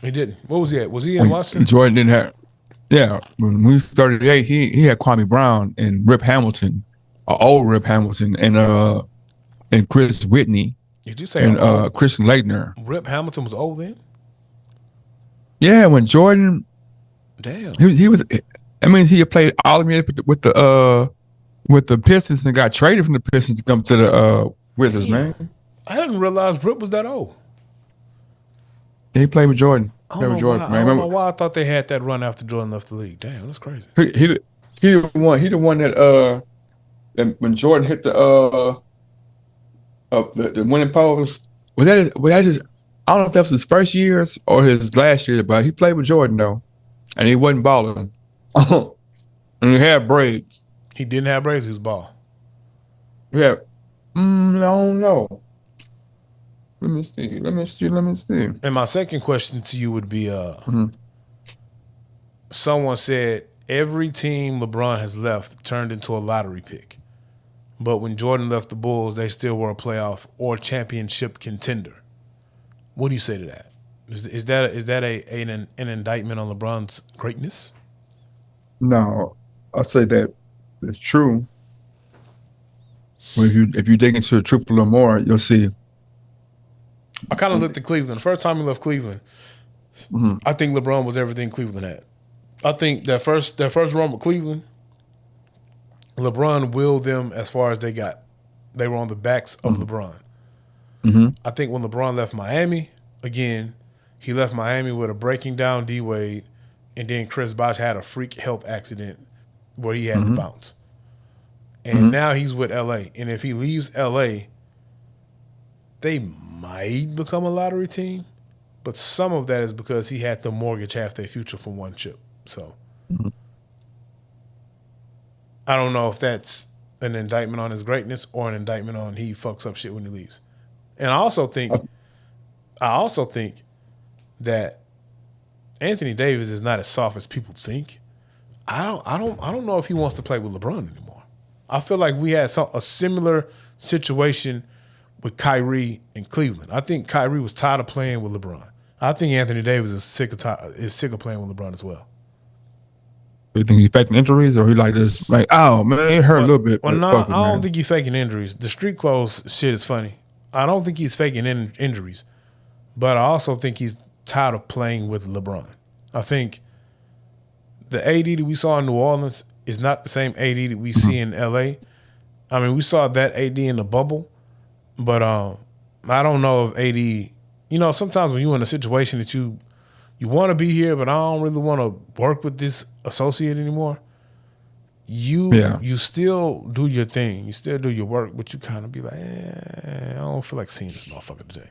He didn't. What was he at? Was he in Washington? Jordan didn't have. Yeah, when we started, he had Kwame Brown and Rip Hamilton, old Rip Hamilton, and Chris Whitney. Did you say and Christian Laettner? Rip Hamilton was old then? Yeah, when Jordan. Damn. He was. I mean, he had played all of me with the Pistons and got traded from the Pistons to come to the Wizards, man. I didn't realize Rip was that old. He played with Jordan. I don't know why I thought they had that run after Jordan left the league. Damn, that's crazy. He the one that when Jordan hit the winning post. I don't know if that was his first years or his last year, but he played with Jordan though, and he wasn't balling. And he had braids. He didn't have braids. He was bald. Yeah, I don't know. Let me see. And my second question to you would be: someone said every team LeBron has left turned into a lottery pick, but when Jordan left the Bulls, they still were a playoff or championship contender. What do you say to that? Is that an indictment on LeBron's greatness? No, I'll say that it's true. Well, if you dig into the truth a little more, you'll see. I kind of looked at Cleveland. The first time he left Cleveland, I think LeBron was everything Cleveland had. I think that first run with Cleveland, LeBron willed them as far as they got. They were on the backs of LeBron. I think when LeBron left Miami, again, he left Miami with a breaking down D-Wade, and then Chris Bosh had a freak health accident where he had to bounce. And now he's with L.A. And if he leaves L.A., they might become a lottery team, but some of that is because he had to mortgage half their future for one chip. So I don't know if that's an indictment on his greatness or an indictment on he fucks up shit when he leaves. And I also think that Anthony Davis is not as soft as people think. I don't know if he wants to play with LeBron anymore. I feel like we had a similar situation with Kyrie in Cleveland. I think Kyrie was tired of playing with LeBron. I think Anthony Davis is sick of playing with LeBron as well. You think he's faking injuries, or he like this? Like, oh man, it hurt a little bit. Well, no, I don't think he's faking injuries. The street clothes shit is funny. I don't think he's faking injuries, but I also think he's tired of playing with LeBron. I think the AD that we saw in New Orleans is not the same AD that we see in LA. I mean, we saw that AD in the bubble. But I don't know if AD, you know, sometimes when you're in a situation that you want to be here, but I don't really want to work with this associate anymore, you still do your thing. You still do your work, but you kind of be like, I don't feel like seeing this motherfucker today.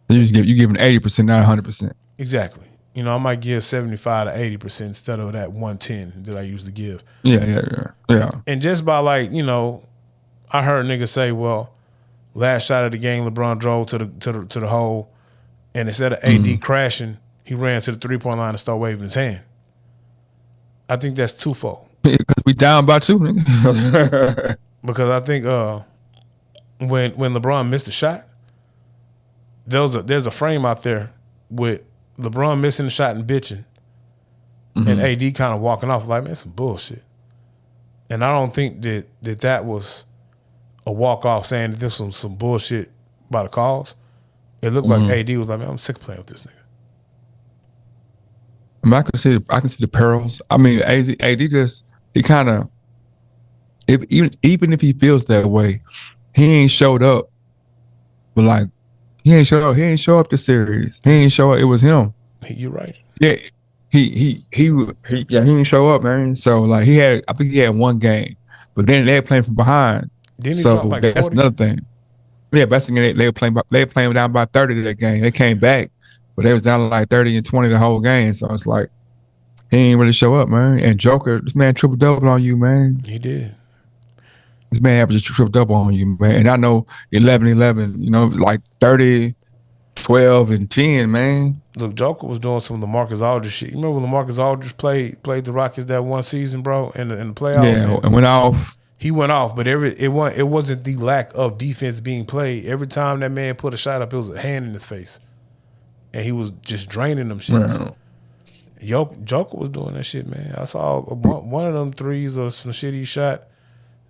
You give an 80%, not 100%. Exactly. You know, I might give 75 to 80% instead of that 110 that I usually give. Yeah. And just by like, you know, I heard niggas say, well, last shot of the game, LeBron drove to the hole, and instead of AD crashing, he ran to the 3-point line and started waving his hand. I think that's twofold. Because we down by 2, nigga. Because I think when LeBron missed a shot, there's a frame out there with LeBron missing the shot and bitching, and AD kind of walking off like, man, some bullshit. And I don't think that was a walk off saying that this was some bullshit by the calls. It looked like AD was like, man, I'm sick of playing with this nigga. I mean, I can see the perils. I mean, AD just he kind of even if he feels that way, he ain't showed up. But like, he ain't show up this series. He ain't show up. It was him. You're right. Yeah, he didn't show up, man. So like I think he had one game, but then they were playing from behind. Didn't he so drop like that's 40? another thing. Yeah, best thing they were playing down by 30 to that game. They came back, but they was down like 30 and 20 the whole game. So it's like he ain't really show up, man. And Joker, this man triple double on you, man. He did. This man averaged triple double on you, man. And I know 11, you know, like 30, 12, and 10, man. Look, Joker was doing some of the Marcus Aldridge shit. You remember when Marcus Aldridge played the Rockets that one season, bro, in the playoffs? Yeah, and went off. He went off, but it wasn't the lack of defense being played. Every time that man put a shot up, it was a hand in his face, and he was just draining them shits. Joker was doing that shit, man. I saw one of them threes or some shit he shot.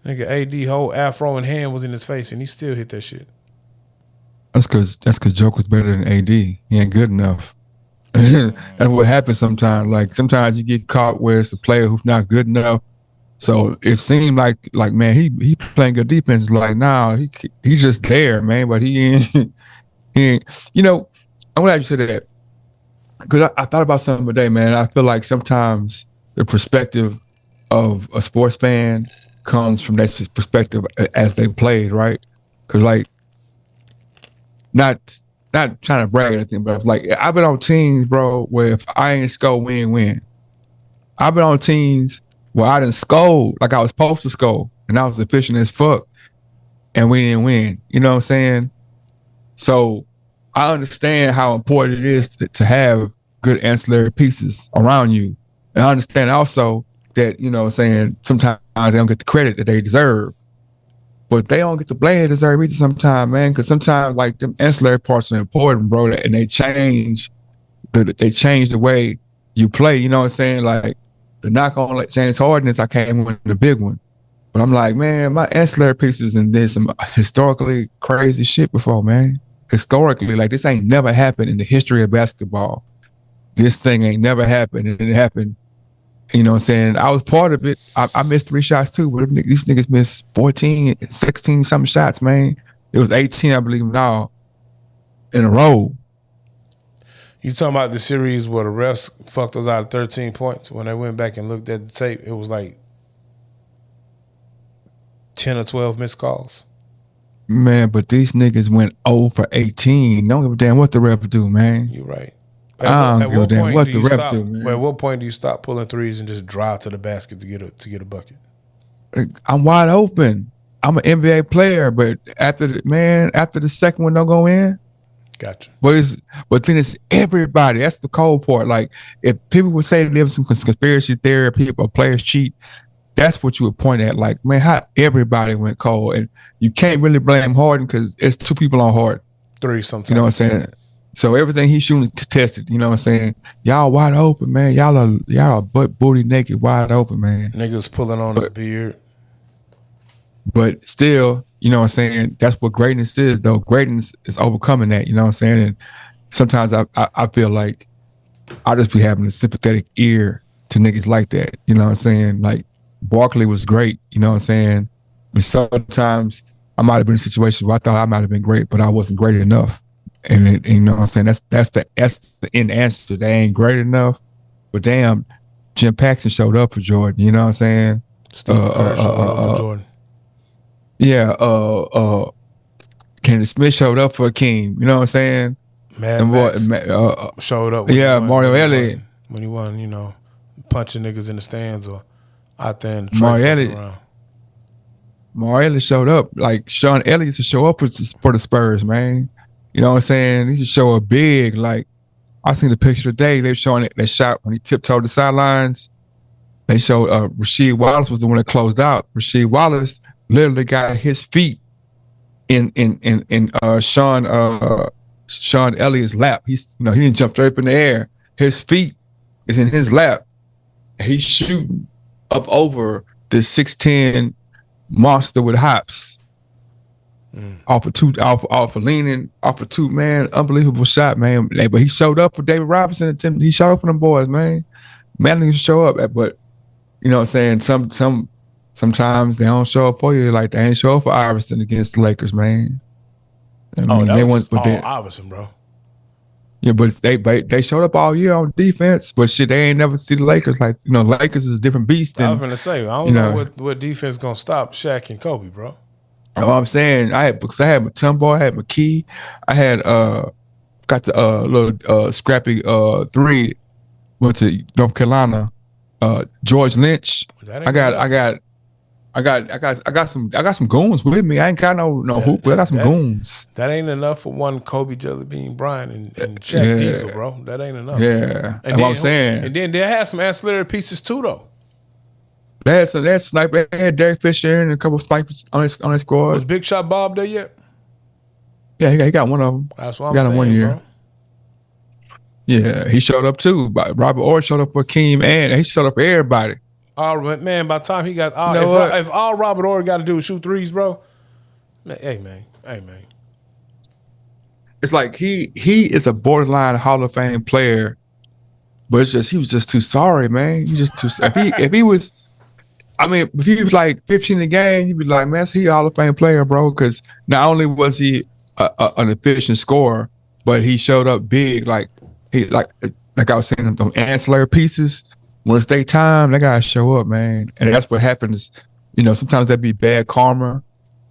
Nigga, AD whole afro and hand was in his face, and he still hit that shit. That's because Joker's better than AD. He ain't good enough. That's what happens sometimes. Like sometimes you get caught where it's a player who's not good enough. So it seemed like man, he playing good defense. Like nah, he's just there, man. But he ain't. You know, I'm glad you said that because I thought about something today, man. I feel like sometimes the perspective of a sports fan comes from that perspective as they played, right? Because like, not trying to brag or anything, but like I've been on teams, bro, where if I ain't score, we ain't win. I've been on teams where I didn't score like I was supposed to score, and I was efficient as fuck, and we didn't win. You know what I'm saying? So I understand how important it is to have good ancillary pieces around you, and I understand also that, you know what I'm saying, sometimes they don't get the credit that they deserve. But they don't get the blame they deserve either sometimes, man, because sometimes like them ancillary parts are important, bro, and they change the way you play, you know what I'm saying? Like the knock on like James Harden is I came with the big one. But I'm like, man, my ancillary pieces and did some historically crazy shit before, man. Historically, like this ain't never happened in the history of basketball. This thing ain't never happened, and it happened. You know what I'm saying? I was part of it. I missed 3 shots too, but these niggas missed 14, 16 something shots, man. It was 18, I believe now, in a row. You talking about the series where the refs fucked us out of 13 points? When they went back and looked at the tape, it was like 10 or 12 missed calls. Man, but these niggas went 0 for 18. Don't give a damn what the ref do, man. You're right. I don't give a damn what the ref do, man. At what point do you stop pulling threes and just drive to the basket to get a bucket? I'm wide open. I'm an NBA player, but after the second one don't go in. Gotcha. But then it's everybody. That's the cold part. Like if people would say there's some conspiracy theory, players cheat, that's what you would point at. Like, man, how everybody went cold, and you can't really blame Harden because it's 2 people on Harden. 3 sometimes. You know what I'm saying? So everything he's shooting is contested. You know what I'm saying? Y'all wide open, man. Y'all are butt booty naked, wide open, man. Niggas pulling on his beard. But still, you know what I'm saying? That's what greatness is, though. Greatness is overcoming that. You know what I'm saying? And sometimes I feel like I just be having a sympathetic ear to niggas like that. You know what I'm saying? Like Barkley was great. You know what I'm saying? And sometimes I might have been in situations where I thought I might have been great, but I wasn't great enough. And you know what I'm saying? That's the end answer. They ain't great enough. But damn, Jim Paxson showed up for Jordan. You know what I'm saying? Steve Kerr showed up for Jordan. Yeah. Kennedy Smith showed up for Akeem. You know what I'm saying? Showed up. Mario Elliott. When he won, you know, punching niggas in the stands or out there in the Mario Elliott showed up. Like Sean Elliott used to show up for the Spurs, man. You know what I'm saying? He used to show up big. Like I seen the picture today. They were showing that shot when he tiptoed the sidelines. They showed Rasheed Wallace was the one that closed out. Rasheed Wallace literally got his feet in Sean Elliott's lap. He didn't jump straight up in the air. His feet is in his lap, he's shooting up over the 6'10" monster with hops. Off of leaning, off of two, man. Unbelievable shot, man. But he showed up for David Robinson. He showed up for them boys, man. Man, didn't show up, but you know what I'm saying? Sometimes they don't show up for you. Like they ain't show up for Iverson against the Lakers, man. That was all Iverson, bro. Yeah, but they showed up all year on defense, but shit, they ain't never see the Lakers. Like, you know, Lakers is a different beast. I was gonna say, I don't know what defense gonna stop Shaq and Kobe, bro. Oh, I'm saying I had Mutombo, I had McKee, I had got the little scrappy 3, went to North Carolina. George Lynch. I got some goons with me. I ain't got no hoop, but I got some goons. That ain't enough for one Kobe Jellybean Bryant and Shaq Diesel, bro. That ain't enough. Yeah, that's what I'm saying. And then they had some ancillary pieces too, though. They had sniper. They had Derek Fisher and a couple of snipers on his squad. Was Big Shot Bob there yet? Yeah, he got one of them. That's what I'm saying, 1 year. Bro. Yeah, he showed up too. Robert Orr showed up for Keem, and he showed up for everybody. Oh man, by the time he got if all Robert Orr got to do is shoot threes, bro. Hey man. It's like he is a borderline Hall of Fame player, but it's just he was just too sorry, man. He just too. If he was like 15 a game, you'd be like, man, he a Hall of Fame player, bro. Because not only was he an efficient scorer, but he showed up big. Like I was saying, them ancillary pieces. When it's their time, they gotta show up, man. And that's what happens. You know, sometimes that'd be bad karma.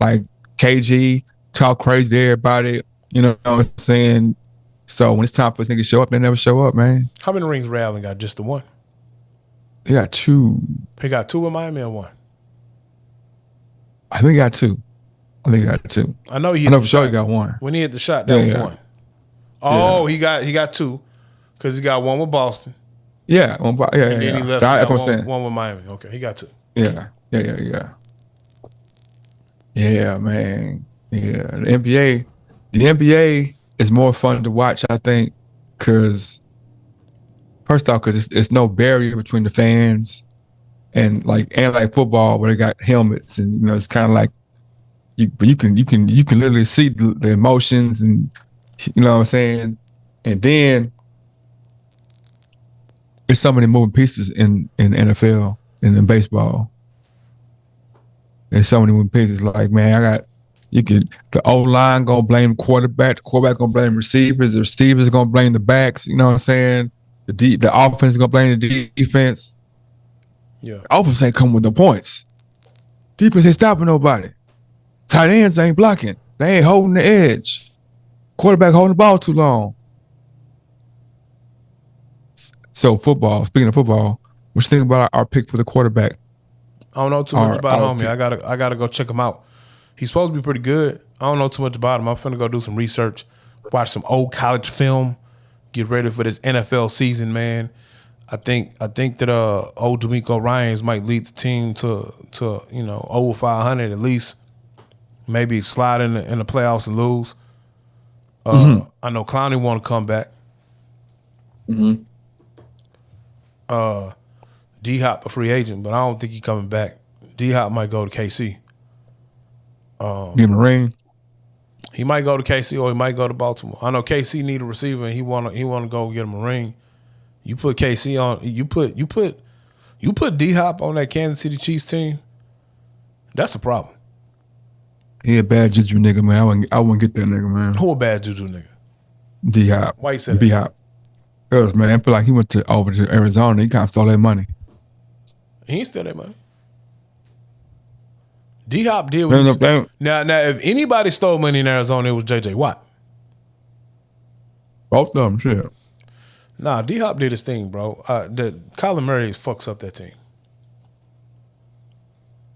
Like KG talk crazy to everybody. You know what I'm saying? So when it's time for this nigga to show up, they never show up, man. How many rings Ray Allen got? Just the one? He got 2. He got 2 in Miami or 1? I think he got 2. I know for sure he got 1. When he hit the shot, that was 1. Oh, yeah. he got 2 because he got 1 with Boston. Yeah, and then he left. One with Miami. Okay, he got 2. Yeah. Yeah, man. Yeah, the NBA is more fun to watch, I think, because first off, because it's no barrier between the fans and like football where they got helmets and you know it's kind of like you can literally see the emotions and you know what I'm saying, and then. There's so many moving pieces in NFL and in baseball. There's so many moving pieces. Like, man, the O-line gonna blame the quarterback gonna blame receivers, the receivers gonna blame the backs, you know what I'm saying? The offense gonna blame the defense. Yeah. Offense ain't coming with the points. Defense ain't stopping nobody. Tight ends ain't blocking. They ain't holding the edge. Quarterback holding the ball too long. So speaking of football, what you think about our pick for the quarterback? I don't know too much about homie. I gotta go check him out. He's supposed to be pretty good. I don't know too much about him. I'm finna go do some research, watch some old college film, get ready for this NFL season, man. I think that old D'Amico Ryans might lead the team to over 500 at least. Maybe slide in the playoffs and lose. I know Clowney want to come back. Mm-hmm. D-Hop a free agent, but I don't think he's coming back. D-Hop might go to KC. Give him a ring. He might go to KC or he might go to Baltimore. I know KC need a receiver and he wanna go get him a ring. You put KC on. You put D-Hop on that Kansas City Chiefs team. That's a problem. He a bad juju nigga, man. I wouldn't get that nigga, man. Who a bad juju nigga? D-Hop. Why you say that? D-Hop. Because, man, I feel like he went over to Arizona. He kind of stole that money. He ain't steal that money. D-Hop did what Now, if anybody stole money in Arizona, it was J.J. Watt. Both of them, shit. Nah, D-Hop did his thing, bro. Kyler Murray fucks up that team.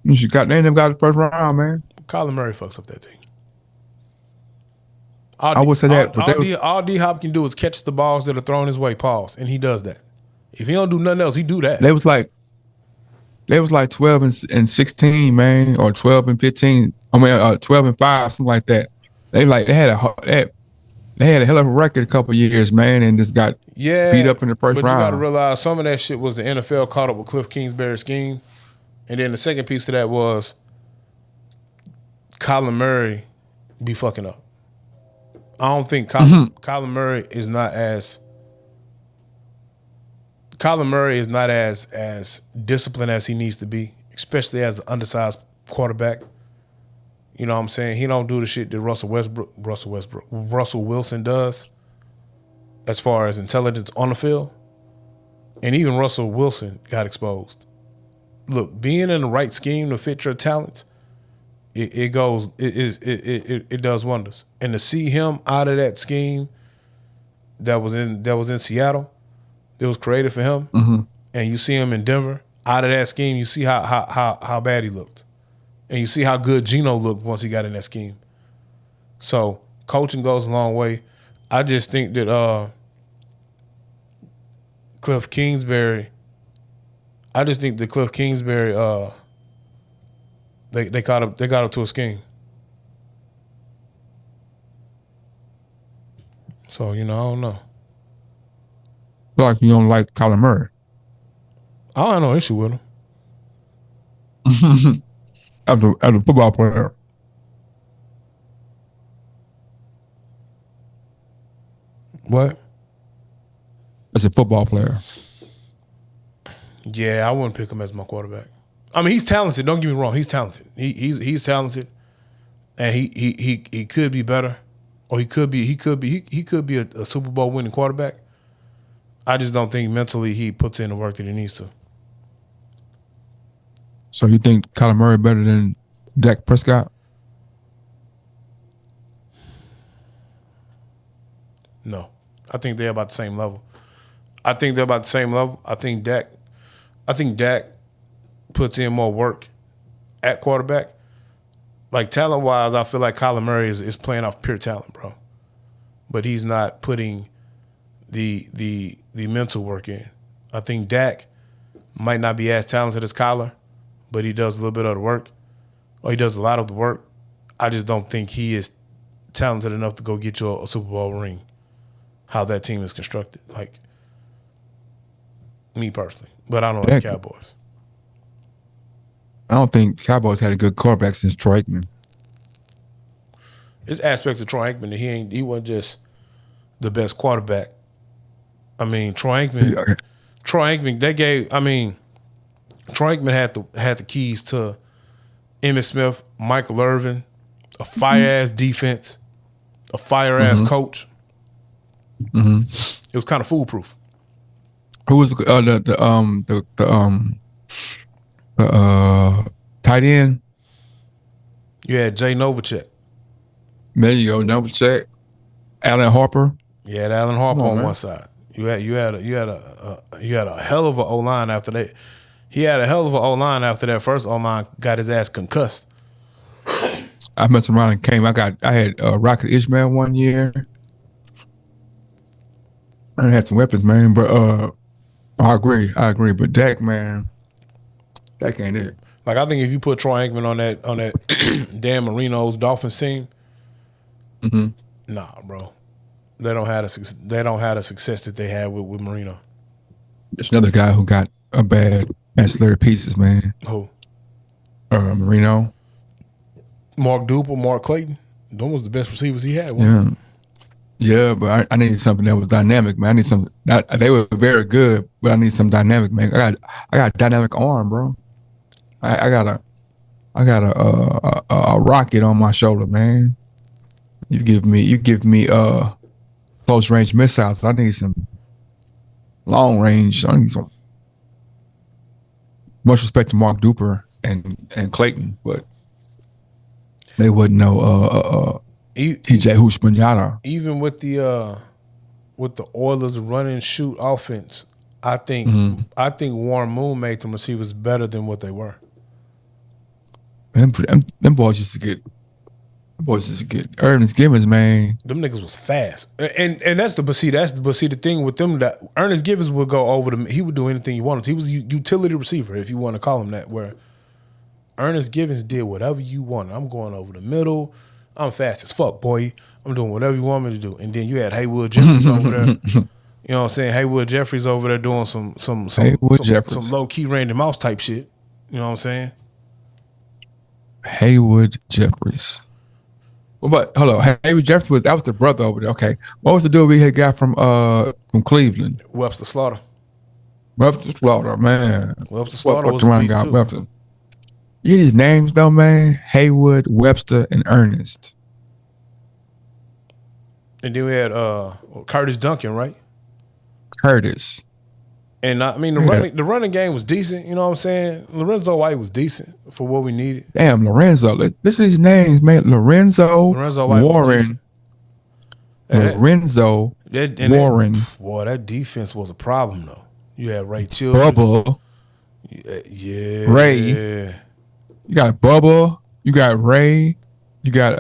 They ain't never got the first round, man. Kyler Murray fucks up that team. I would say that. All D-Hop can do is catch the balls that are thrown his way, pause, and he does that. If he don't do nothing else, he do that. They was like 12 and 16, man, or 12 and 15. 12 and 5, something like that. They had They had a hell of a record a couple years, man, and just got beat up in the first round. But you got to realize some of that shit was the NFL caught up with Cliff Kingsbury's scheme. And then the second piece of that was Kyler Murray be fucking up. I don't think Kyler Murray is not as disciplined as he needs to be, especially as an undersized quarterback. You know what I'm saying? He don't do the shit that Russell Wilson does as far as intelligence on the field. And even Russell Wilson got exposed. Look, being in the right scheme to fit your talents, it does wonders. And to see him out of that scheme that was in Seattle, that was created for him, and you see him in Denver, out of that scheme, you see how bad he looked. And you see how good Geno looked once he got in that scheme. So coaching goes a long way. I just think that Cliff Kingsbury, they got up to a scheme. So, I don't know. Like you don't like Kyler Murray. I don't have no issue with him. As a football player. What? As a football player. Yeah, I wouldn't pick him as my quarterback. I mean, he's talented. Don't get me wrong. He's talented. He's talented, and he could be better, or he could be a Super Bowl winning quarterback. I just don't think mentally he puts in the work that he needs to. So you think Kyler Murray better than Dak Prescott? No, I think they're about the same level. I think Dak puts in more work at quarterback. Like talent-wise, I feel like Kyler Murray is playing off pure talent, bro. But he's not putting the mental work in. I think Dak might not be as talented as Kyler, but he does a little bit of the work, or he does a lot of the work. I just don't think he is talented enough to go get you a Super Bowl ring, how that team is constructed. Like, me personally. But I don't like Cowboys. I don't think Cowboys had a good quarterback since Troy Aikman. There's aspects of Troy Aikman that he wasn't just the best quarterback. I mean, Troy Aikman, Troy Aikman had the keys to Emmitt Smith, Michael Irvin, a fire-ass defense, a fire-ass coach. It was kind of foolproof. Who was the tight end? You had Jay Novacek. There you go, Novacek. Alan Harper. You had Alan Harper on one side. You had a hell of an O-line after that. He had a hell of an O-line after that first O-line got his ass concussed. I messed around and came. I had Rocket Ishmael one year. I had some weapons, man, but I agree. But Dak, man, Dak ain't it. Like, I think if you put Troy Aikman on that Dan Marino's Dolphins team, nah, bro, they don't have the success that they had with Marino. There's another guy who got a bad ancillary pieces, man. Who? Marino. Mark Duper, Mark Clayton. Those was the best receivers he had. Yeah, but I need something that was dynamic, man. I need some. They were very good, but I need some dynamic, man. I got a dynamic arm, bro. I got a rocket on my shoulder, man. You give me close range missiles. I need some long range. I need some. Much respect to Mark Duper and Clayton, but they wouldn't know TJ Houshmandzadeh. Even with the Oilers run and shoot offense, I think Warren Moon made them receivers better than what they were. Them boys used to get Ernest Givens, man. Them niggas was fast, and that's the thing with them, that Ernest Givens would go over them. He would do anything he wanted. He was a utility receiver, if you want to call him that. Where Ernest Givens did whatever you wanted. I'm going over the middle. I'm fast as fuck, boy. I'm doing whatever you want me to do. And then you had Haywood Jeffries over there. You know what I'm saying? Haywood Jeffries over there doing some low key Randy Mouse type shit. You know what I'm saying? Haywood Jeffries. Well, but hold on, Haywood Jeffries, that was the brother over there. Okay, what was the dude we had got from Cleveland? Webster Slaughter. Webster Slaughter, man. Webster Slaughter was a beast too. Webster. You hear these names though, man? Haywood, Webster, and Ernest. And then we had Curtis Duncan, right? Curtis. And I mean, the running game was decent. You know what I'm saying? Lorenzo White was decent for what we needed. Damn, Lorenzo. Listen to these names, man. Lorenzo White, Warren. Lorenzo Warren. Boy, that defense was a problem, though. You had Ray Childress. Bubba. Yeah. Ray. Yeah. You got Bubba. You got Ray. You got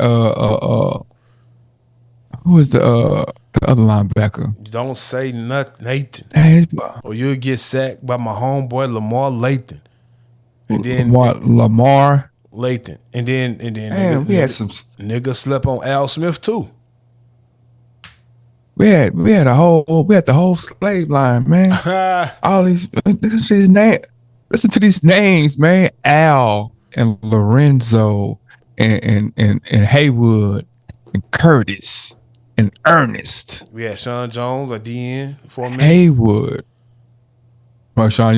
who is the other linebacker? Don't say nothing, Nathan. Hey, or you'll get sacked by my homeboy Lamar Lathan. And then Lamar Lathan. And then man, we had some nigga slept on Al Smith too. We had the whole slave line, man. All these listen to these names, man. Al and Lorenzo and Haywood and Curtis and Ernest. We had Sean Jones at DN for a minute. Haywood. Well, Sean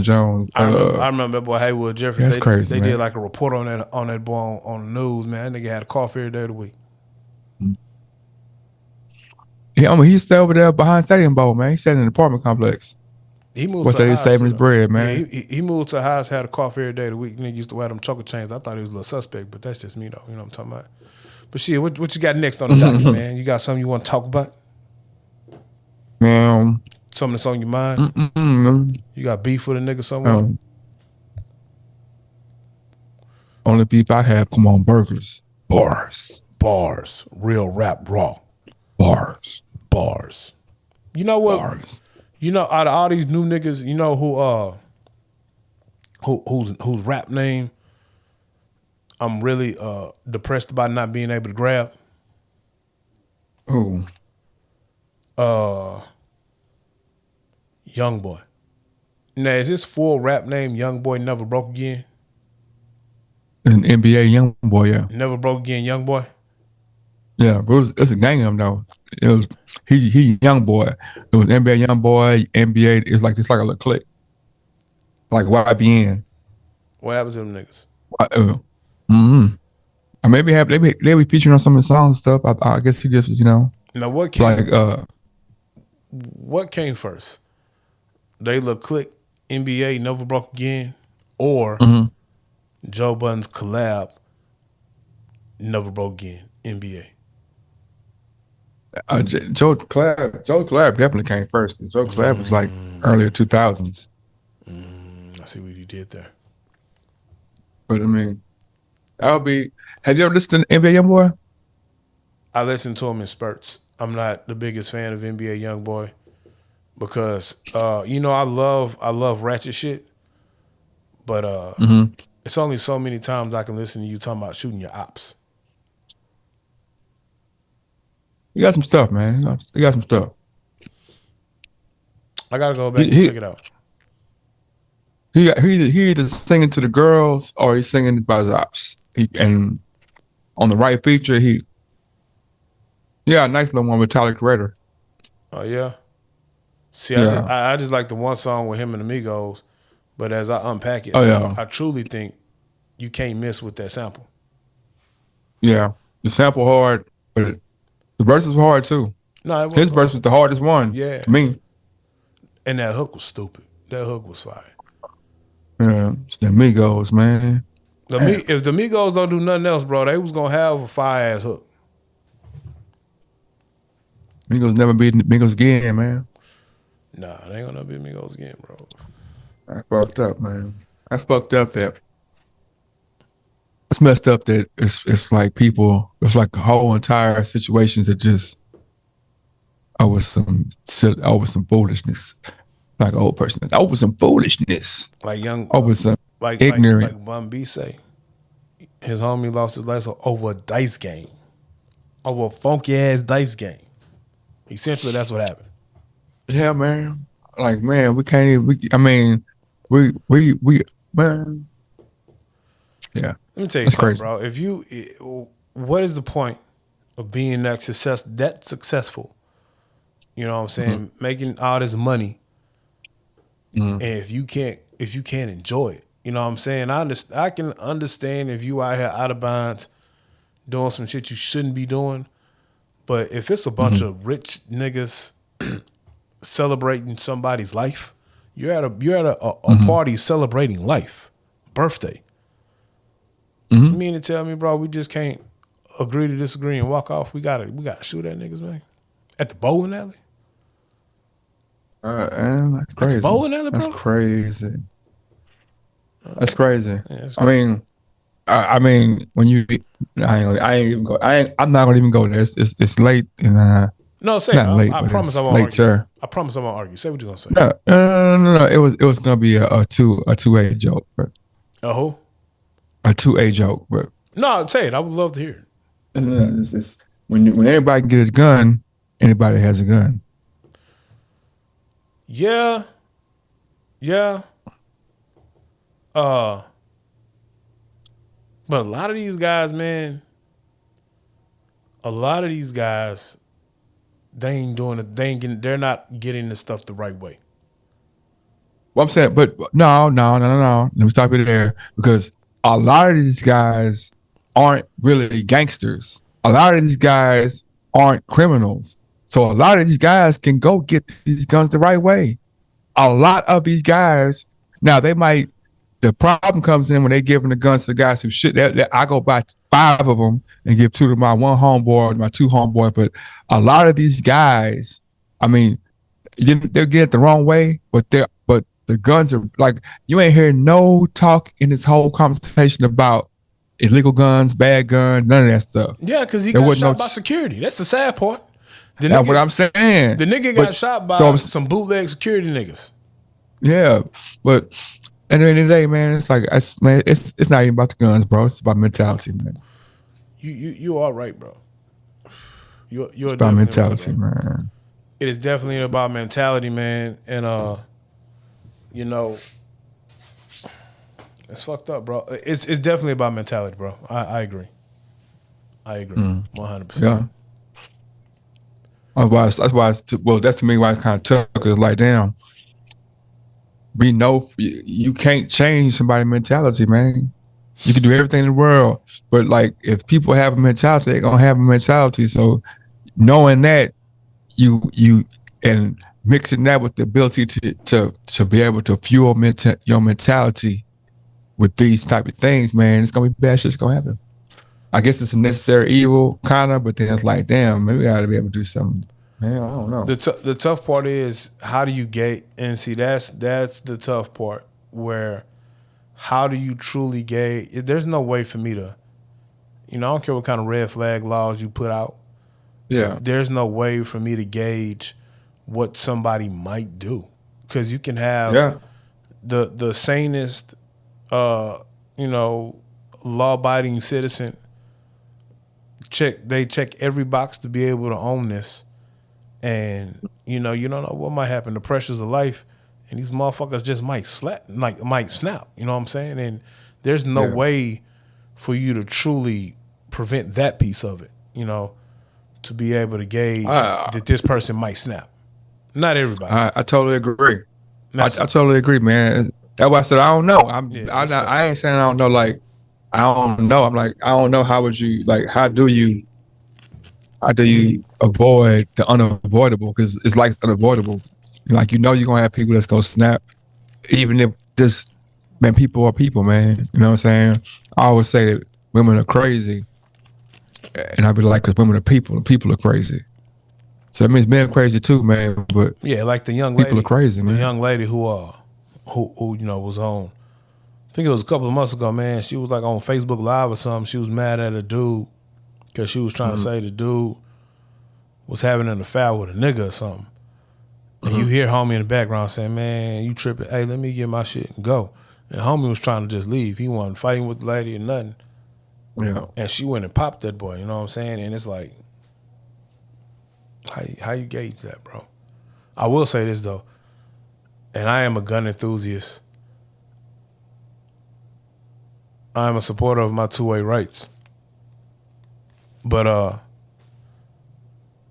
Jones. I remember that boy Haywood Jeffries. That's crazy. They man. did like a report on that boy on the news, man. That nigga had a cough every day of the week. Yeah, he's still over there behind Stadium Bowl, man. He sat in an apartment complex. He moved. What's that? He's saving his bread, man. Yeah, he moved to Highs, had a cough every day of the week. Nigga used to wear them choker chains. I thought he was a little suspect, but that's just me though. You know what I'm talking about? But shit, what you got next on the docket, man? You got something you want to talk about? Something that's on your mind? You got beef with a nigga somewhere? Only beef I have, come on, burgers. Bars. Real rap raw. Bars. You know what? Bars. You know, out of all these new niggas, you know whose rap name I'm really depressed about not being able to grab? Who? Young Boy. Now, is his full rap name Young Boy Never Broke Again? An NBA Young Boy, yeah. Never Broke Again, Young Boy? Yeah, but it's a gang of them though. It was he Young Boy. It was NBA Young Boy, NBA. It's like a little clique, like YBN. What happens to them niggas? I maybe they be featuring on some of the songs and stuff. I guess he just was, you know. Now what came first? They Look Click, NBA Never Broke Again, or Joe Budden's collab Never Broke Again, NBA. Joe Collab definitely came first. Joe Collab was like earlier 2000s. I see what you did there. But I mean, have you ever listened to NBA YoungBoy? I listen to him in spurts. I'm not the biggest fan of NBA YoungBoy because you know I love ratchet shit, but it's only so many times I can listen to you talking about shooting your ops. You got some stuff, man. You got some stuff. I gotta go back and check it out. He either singing to the girls or he's singing by his ops. And on the right feature, a nice little one with Tyler Creator. Oh yeah. See, I just like the one song with him and Amigos, but as I unpack it, I truly think you can't miss with that sample. Yeah, the sample hard, but the verses were hard too. No, his verse was the hardest one. Yeah, to me. And that hook was stupid. That hook was fire. Yeah, it's the Migos, man. If the Migos don't do nothing else, bro, they was gonna have a fire ass hook. Migos never beat Migos again, man. Nah, they ain't gonna beat Migos again, bro. That's fucked up, man. That's fucked up. That it's messed up. That it's like people. It's like the whole entire situations that just over some foolishness. Like an old person. Over some foolishness. Like young. Over some ignorant. Like Bun B say. his homie lost his life over a dice game, over a funky ass dice game. Essentially, that's what happened. Yeah, man. Like, man, we can't even. We man. Yeah. Let me tell you something, bro. If you, what is the point of being that successful? You know what I'm saying? Making all this money, and if you can't enjoy it, you know what I'm saying? I can understand if you out here out of bounds, doing some shit you shouldn't be doing, but if it's a bunch of rich niggas celebrating somebody's life, you're at a party celebrating life, birthday. You mean to tell me, bro, we just can't agree to disagree and walk off? We gotta shoot at niggas, man. At the bowling alley? That's crazy. At the bowling alley, bro? That's crazy. That's crazy. Yeah, I mean, when you, I ain't even go. I'm not gonna even go there. It's late and no, say not late. I promise I won't argue. Sir. I promise I won't argue. Say what you're gonna say. No. It was gonna be a 2A joke, but a who? A 2A joke, but no, say it. I would love to hear it. It's when anybody can get a gun, anybody has a gun. Yeah. But a lot of these guys, man, they ain't doing it. They're not getting the stuff the right way. Well, I'm saying, but no. Let me stop you there, because a lot of these guys aren't really gangsters. A lot of these guys aren't criminals. So a lot of these guys can go get these guns the right way. A lot of these guys, now the problem comes in when they giving the guns to the guys who shit. I go buy 5 of them and give 2 to my 1 homeboy or my 2 homeboy. But a lot of these guys, I mean, they're getting it the wrong way, but the guns are like, you ain't hearing no talk in this whole conversation about illegal guns, bad guns, none of that stuff. Yeah, because he got shot by security. That's the sad part. That's what I'm saying. The nigga got shot by some bootleg security niggas. Yeah, but at the end of the day, man, it's like, it's not even about the guns, bro. It's about mentality, man. You all right, bro. It's about mentality, right, man. It is definitely about mentality, man, and you know, it's fucked up, bro. It's definitely about mentality, bro. I agree. 100%. Yeah. That's to me why it's kind of tough, because like, damn, we know you can't change somebody's mentality, man. You can do everything in the world, but like, if people have a mentality, they're gonna have a mentality. So knowing that, you and mixing that with the ability to be able to fuel your mentality with these type of things, man, it's gonna be bad shit's gonna happen. I guess it's a necessary evil, kind of, but then it's like, damn, maybe I ought to be able to do something. Man, I don't know. The tough part is, how do you gauge? And see, that's the tough part, where how do you truly gauge? There's no way for me to, I don't care what kind of red flag laws you put out. Yeah. There's no way for me to gauge what somebody might do, because you can have the sanest, law-abiding citizen check every box to be able to own this, and you don't know what might happen. The pressures of life, and these motherfuckers just might snap. You know what I'm saying? And there's no way for you to truly prevent that piece of it. To be able to gauge that this person might snap. Not everybody. I totally agree. I totally agree, man. That's why I said I don't know. I ain't saying I don't know. Like, I don't know. I'm like, I don't know. How do you avoid the unavoidable? Because it's like, it's unavoidable. Like, you're gonna have people that's gonna snap, even if people are people, man. You know what I'm saying? I always say that women are crazy, and I'd be like, because women are people, and people are crazy. So that means men are crazy too, man. But yeah, like the young lady, people are crazy, man. The young lady who was on, I think it was a couple of months ago, man. She was like on Facebook Live or something. She was mad at a dude because she was trying to say the dude was having an affair with a nigga or something. And you hear homie in the background saying, "Man, you tripping? Hey, let me get my shit and go." And homie was trying to just leave. He wasn't fighting with the lady or nothing. Yeah. And she went and popped that boy, you know what I'm saying? And it's like, how you gauge that, bro? I will say this though, and I am a gun enthusiast. I'm a supporter of my two-way rights. But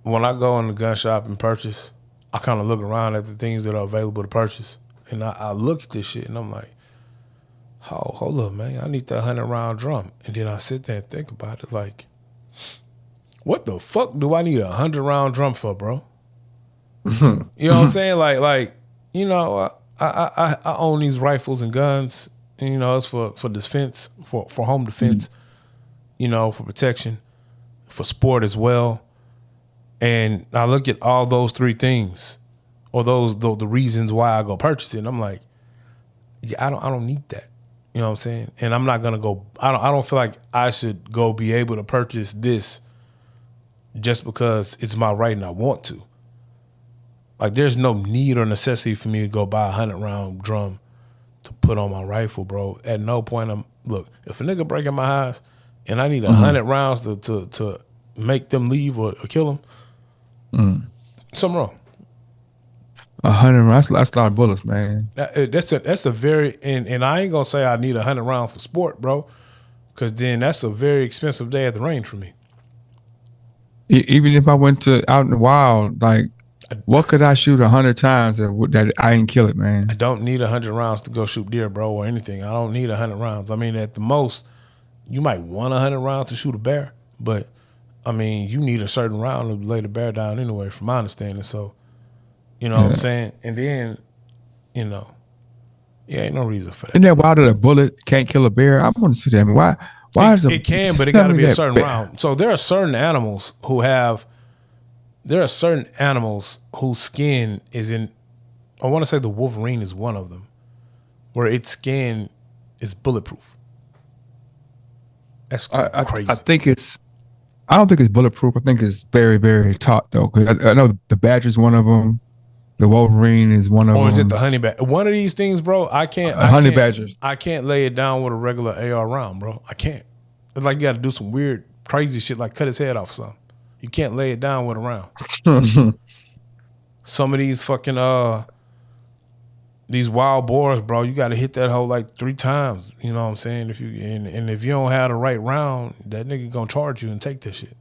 when I go in the gun shop and purchase, I kind of look around at the things that are available to purchase. And I look at this shit and I'm like, oh, hold up, man. I need that 100-round drum. And then I sit there and think about it like, what the fuck do I need a 100-round drum for, bro? You know what I'm saying? Like, you know, I own these rifles and guns. And, you know, it's for defense, for home defense, you know, for protection, for sport as well. And I look at all those three things, or the reasons why I go purchase it. And I'm like, yeah, I don't need that. You know what I'm saying? And I'm not gonna go. I don't feel like I should go be able to purchase this just because it's my right and I want to. Like, there's no need or necessity for me to go buy a 100-round drum to put on my rifle, bro. At no point, look, if a nigga breaking my eyes and I need 100 rounds to make them leave or kill them, something wrong. 100 rounds, that's a lot of bullets, man. That's a very, and I ain't gonna say I need 100 rounds for sport, bro, because then that's a very expensive day at the range for me. Even if I went out in the wild, like, what could I shoot 100 times that I didn't kill it, man? I don't need 100 rounds to go shoot deer, bro, or anything. I don't need 100 rounds. I mean, at the most, you might want 100 rounds to shoot a bear, but I mean, you need a certain round to lay the bear down anyway, from my understanding. So, you know what I'm saying? And then, you know, ain't no reason for that. Isn't that wild that a bullet can't kill a bear? I want to see that. I mean, why is it can, but it got to be a certain round. So there are certain animals whose skin is in, I want to say the wolverine is one of them, where its skin is bulletproof. That's crazy. I don't think it's bulletproof. I think it's very, very taut, though. Because I know the badger's one of them. The wolverine is one of them. Or is it the honey badger? One of these things, bro, honey badgers. I can't lay it down with a regular AR round, bro. I can't. It's like you got to do some weird, crazy shit, like cut his head off or something. You can't lay it down with a round. Some of these fucking these wild boars, bro, you got to hit that hole like 3 times. You know what I'm saying? If you don't have the right round, that nigga gonna charge you and take this shit.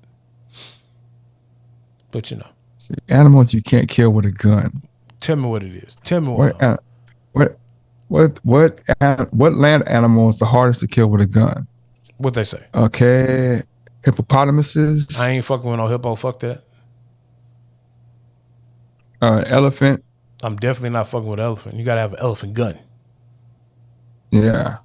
But you know, see, animals you can't kill with a gun. Tell me what it is. Tell me what land animal is the hardest to kill with a gun? What they say? Okay, hippopotamuses. I ain't fucking with no hippo. Fuck that. Elephant. I'm definitely not fucking with an elephant. You gotta have an elephant gun. Yeah.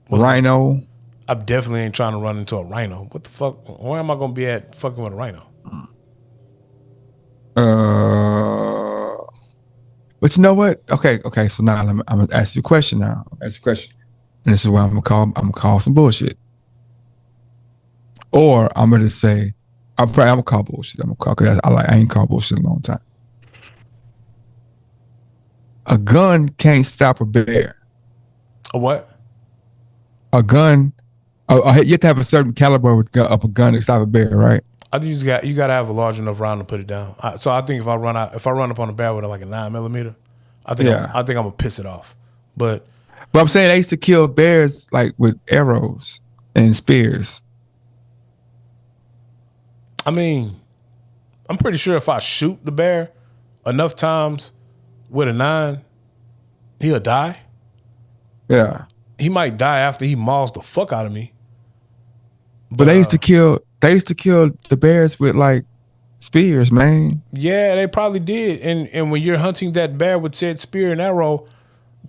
Rhino. I definitely ain't trying to run into a rhino. What the fuck? Where am I gonna be at fucking with a rhino? But you know what? Okay. So now I'm gonna ask you a question. And this is why I'm gonna call some bullshit. Or I'm gonna say, I'm gonna call bullshit. Because I ain't called bullshit in a long time. A gun can't stop a bear. A what? A gun. You have to have a certain caliber of a gun to stop a bear, right? I think you got to have a large enough round to put it down. So I think if I run up on a bear with like a 9mm, I think I'm gonna piss it off. But I'm saying they used to kill bears like with arrows and spears. I mean, I'm pretty sure if I shoot the bear enough times with a 9, he'll die. Yeah. He might die after he mauls the fuck out of me. But they used to kill the bears with like spears, man. Yeah, they probably did. And when you're hunting that bear with said spear and arrow,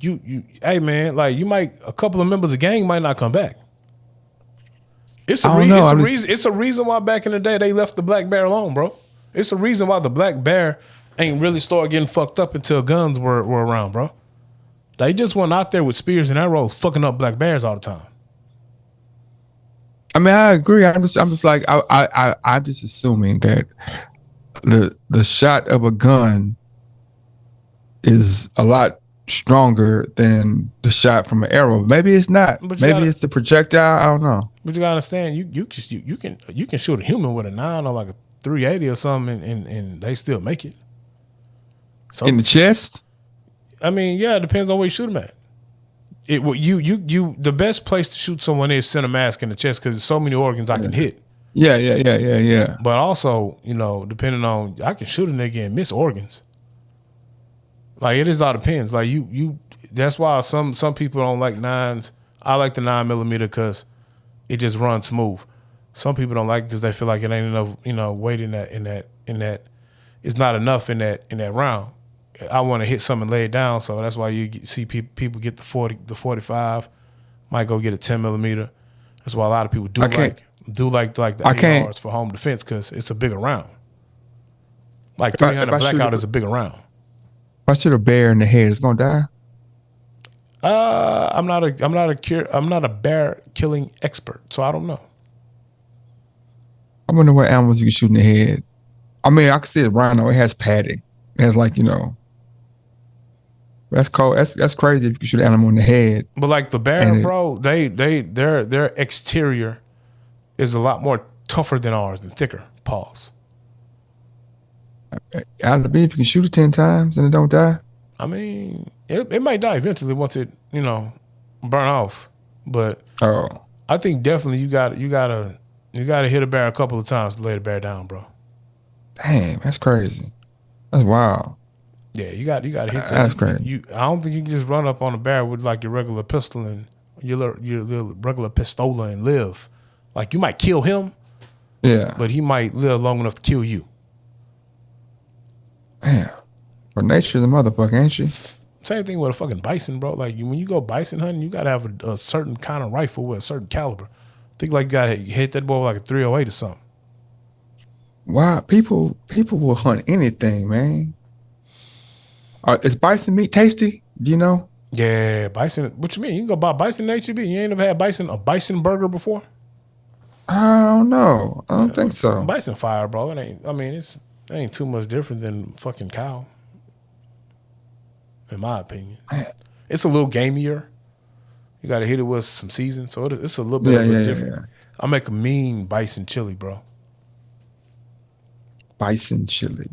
you hey man, like a couple of members of the gang might not come back. It's a reason why back in the day they left the black bear alone, bro. It's a reason why the black bear ain't really started getting fucked up until guns were around, bro. They just went out there with spears and arrows fucking up black bears all the time. I mean, I agree. I'm just like I'm just assuming that the shot of a gun is a lot stronger than the shot from an arrow. Maybe it's not. Maybe it's the projectile. I don't know. But you gotta understand, you can shoot a human with a 9 or like a 380 or something, and they still make it. So, in the chest? I mean, yeah, it depends on where you shoot them at. The best place to shoot someone is center mask in the chest because there's so many organs I can hit. Yeah. But also, depending on, I can shoot a nigga and miss organs. Like it just all depends. Like that's why some people don't like 9s. I like the 9mm because it just runs smooth. Some people don't like it because they feel like it ain't enough, weight in that. It's not enough in that round. I want to hit something and lay it down, so that's why you see people get the 45, might go get a 10mm. That's why a lot of people do like the 8 yards for home defense because it's a bigger round. Like 300 blackout is a bigger round. If I shoot a bear in the head, it's gonna die. I'm not a bear killing expert, so I don't know. I wonder what animals you can shoot in the head. I mean, I can see a rhino. It has padding. It has that's cold. That's crazy if you can shoot an animal in the head. But like the bear, bro, their exterior is a lot more tougher than ours and thicker. Pause. Out of the if you can shoot it 10 times and it don't die. I mean, it might die eventually once it burn off. But I think definitely you gotta hit a bear a couple of times to lay the bear down, bro. Damn, that's crazy. That's wild. Yeah, you got to hit that. That's crazy. I don't think you can just run up on a bear with like your regular pistol and your regular pistola and live. Like you might kill him, but he might live long enough to kill you. Damn, but nature's a motherfucker, ain't she? Same thing with a fucking bison, bro. Like when you go bison hunting, you gotta have a certain kind of rifle with a certain caliber. I think like you gotta hit that boy with like a 308 or something. Why people will hunt anything, man. Is bison meat tasty? Do you know? Yeah, bison. What you mean? You can go buy bison in HEB. You ain't never had a bison burger before? I don't know. I don't think so. Bison fire, bro. It ain't too much different than fucking cow. In my opinion. It's a little gamier. You got to hit it with some season. So it's a little bit different. Yeah. I make a mean bison chili, bro. Bison chili.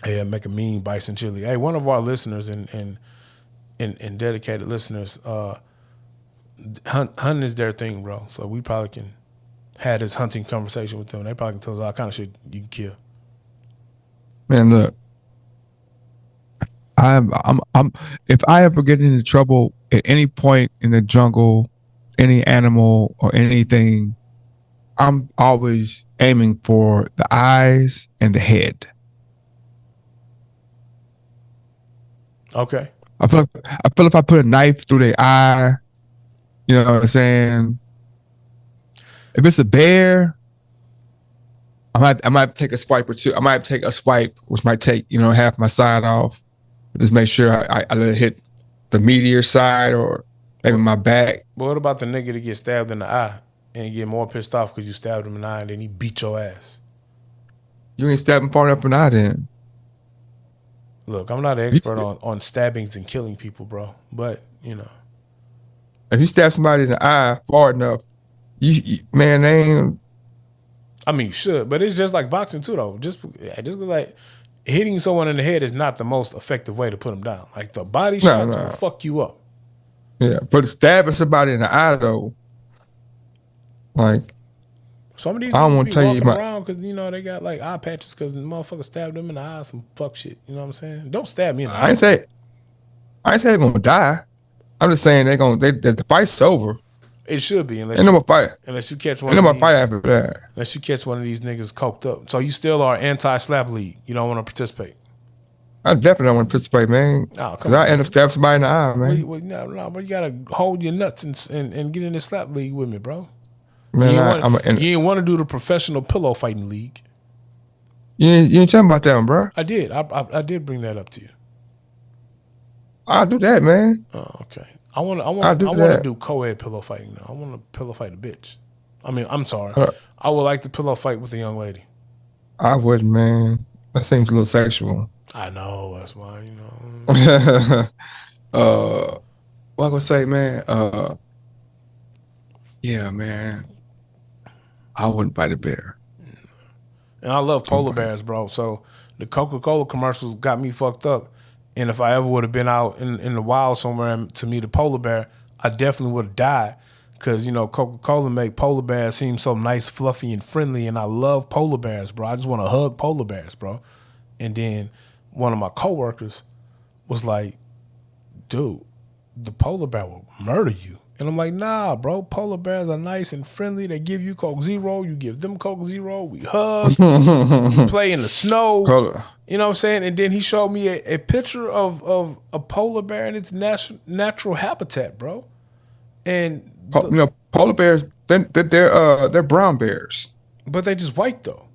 Yeah, make a mean bison chili. Hey, one of our listeners and dedicated listeners, hunting is their thing, bro. So we probably can have this hunting conversation with them. They probably can tell us all kind of shit you can kill. Man, look, I'm if I ever get into trouble at any point in the jungle, any animal or anything, I'm always aiming for the eyes and the head. Okay. I feel if I put a knife through their eye, you know what I'm saying? If it's a bear, I might take a swipe or two. I might take a swipe, which might take, half my side off. Just make sure I let it hit the meatier side or maybe my back. But what about the nigga that gets stabbed in the eye and get more pissed off because you stabbed him in the eye and then he beat your ass? You ain't stabbing far up in the eye then. Look, I'm not an expert on stabbings and killing people, bro. But, if you stab somebody in the eye far enough, man, they ain't. I mean, you should, but it's just like boxing too, though. Just like hitting someone in the head is not the most effective way to put them down. Like the body shots will fuck you up. Yeah, but stabbing somebody in the eye though, like some of these I don't want to tell you around because they got like eye patches because the motherfucker stabbed them in the eye, some fuck shit. You know what I'm saying? Don't stab me in the eye. I ain't say they're gonna die. I'm just saying the fight's over. It should be unless you catch one. Fight after that. Unless you catch one of these niggas coked up. So you still are anti-slap league. You don't want to participate. I definitely don't want to participate, man. Because I end up stabbing somebody in the eye, man. No, but you gotta hold your nuts and get in this slap league with me, bro. Man, you didn't want to do the professional pillow fighting league. You ain't talking about that one, bro. I did. I did bring that up to you. I'll do that, man. Oh, okay. I want to do co-ed pillow fighting now. I want to pillow fight a bitch. I mean, I'm sorry. I would like to pillow fight with a young lady. I wouldn't, man. That seems a little sexual. I know. That's why, what I gonna say, man? Yeah, man. I wouldn't bite a bear. And I love polar bears, bro. So the Coca-Cola commercials got me fucked up. And if I ever would have been out in the wild somewhere to meet a polar bear, I definitely would have died. Because, you know, Coca-Cola make polar bears seem so nice, fluffy, and friendly. And I love polar bears, bro. I just want to hug polar bears, bro. And then one of my coworkers was like, dude, the polar bear will murder you. And I'm like, nah, bro, polar bears are nice and friendly. They give you Coke Zero. You give them Coke Zero. We hug. We play in the snow. You know what I'm saying? And then he showed me a picture of a polar bear in its natural habitat, bro. And you know, polar bears, they're brown bears. But they just white though.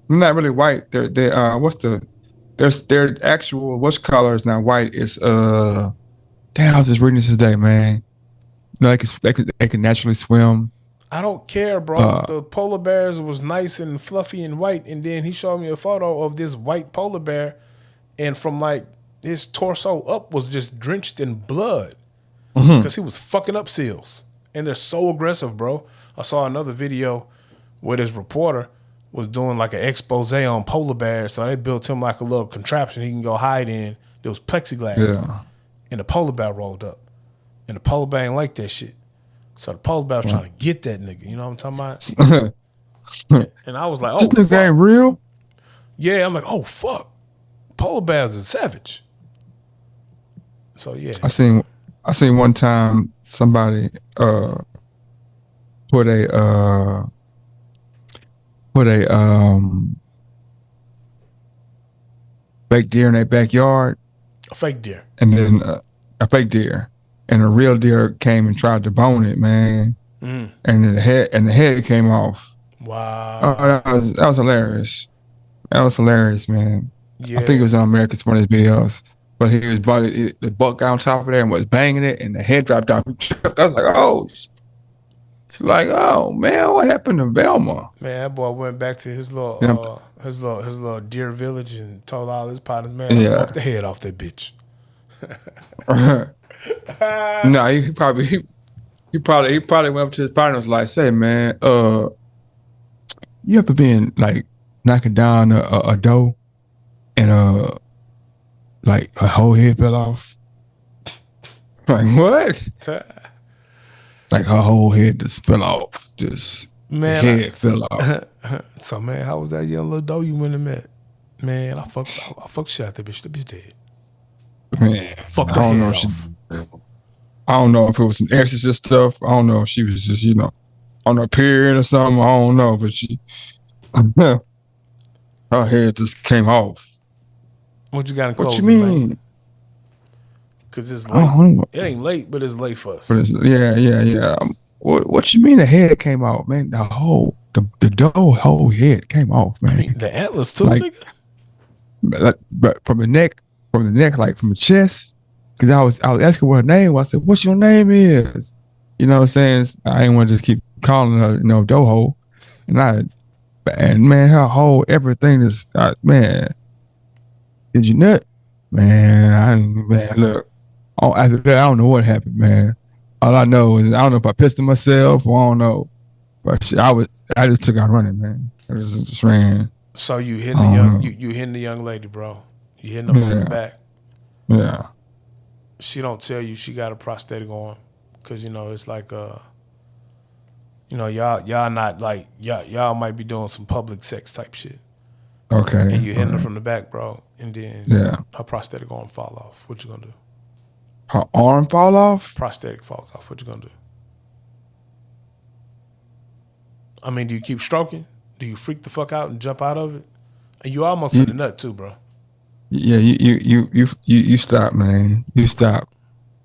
Not really white. They're their actual color is not white. It's damn, I was just reading this today, man. Like they can naturally swim. I don't care, bro. The polar bears was nice and fluffy and white, and then he showed me a photo of this white polar bear, and from like his torso up was just drenched in blood because he was fucking up seals, and they're so aggressive, bro. I saw another video where this reporter was doing like an expose on polar bears, so they built him like a little contraption he can go hide in. There was plexiglass, and the polar bear rolled up. And the polar bear ain't like that shit. So the polar bear was trying to get that nigga. You know what I'm talking about? And I was like, oh, this nigga ain't real? Yeah, I'm like, oh, fuck. Polar bears are savage. So, yeah. I seen one time somebody put a fake deer in their backyard. A fake deer. And then a fake deer. And a real deer came and tried to bone it, man. And the head came off. Wow. Oh, that was hilarious. That was hilarious, man. Yeah. I think it was on America's Funniest Videos. But he was the buck got on top of there and was banging it, and the head dropped off. I was like, oh. It's like, oh man, what happened to Velma? Man, that boy went back to his little deer village and told all his partners, man, fuck the head off that bitch. No, he probably went up to his partner and was like, say, man, you ever been like knocking down a doe and like a whole head fell off? Like, what? Like her whole head just fell off. Just man, head fell off. So man, how was that young little doe you went and met? Man, I fucked shit out that bitch. That bitch dead. Man, fuck the head off. I don't know if it was some exorcist stuff. I don't know if she was just, on her period or something. I don't know, but her head just came off. What you got in clothes? What you mean? Because it's late. It ain't late, but it's late for us. Yeah. What you mean the head came off, man? The doe whole head came off, man. I mean, the antlers too, nigga. But from the neck, like from the chest. Because I was asking what her name was. I said, what's your name is? You know what I'm saying? I didn't want to just keep calling her, doho. And man, her whole everything is, man, is you nut? Man, look. After that, I don't know what happened, man. All I know is, I don't know if I pissed on myself or I don't know. But I just took out running, man. I just ran. So you hitting the young lady, bro. You hitting her from the back. Yeah. She don't tell you she got a prosthetic on, because it's like y'all not like y'all might be doing some public sex type shit. Okay. And you hitting her from the back, bro, and then her prosthetic arm fall off. What you gonna do? Her arm fall off? Prosthetic falls off. What you gonna do? I mean, do you keep stroking? Do you freak the fuck out and jump out of it? And you almost hit the nut too, bro. Yeah, you stop, man. You stop.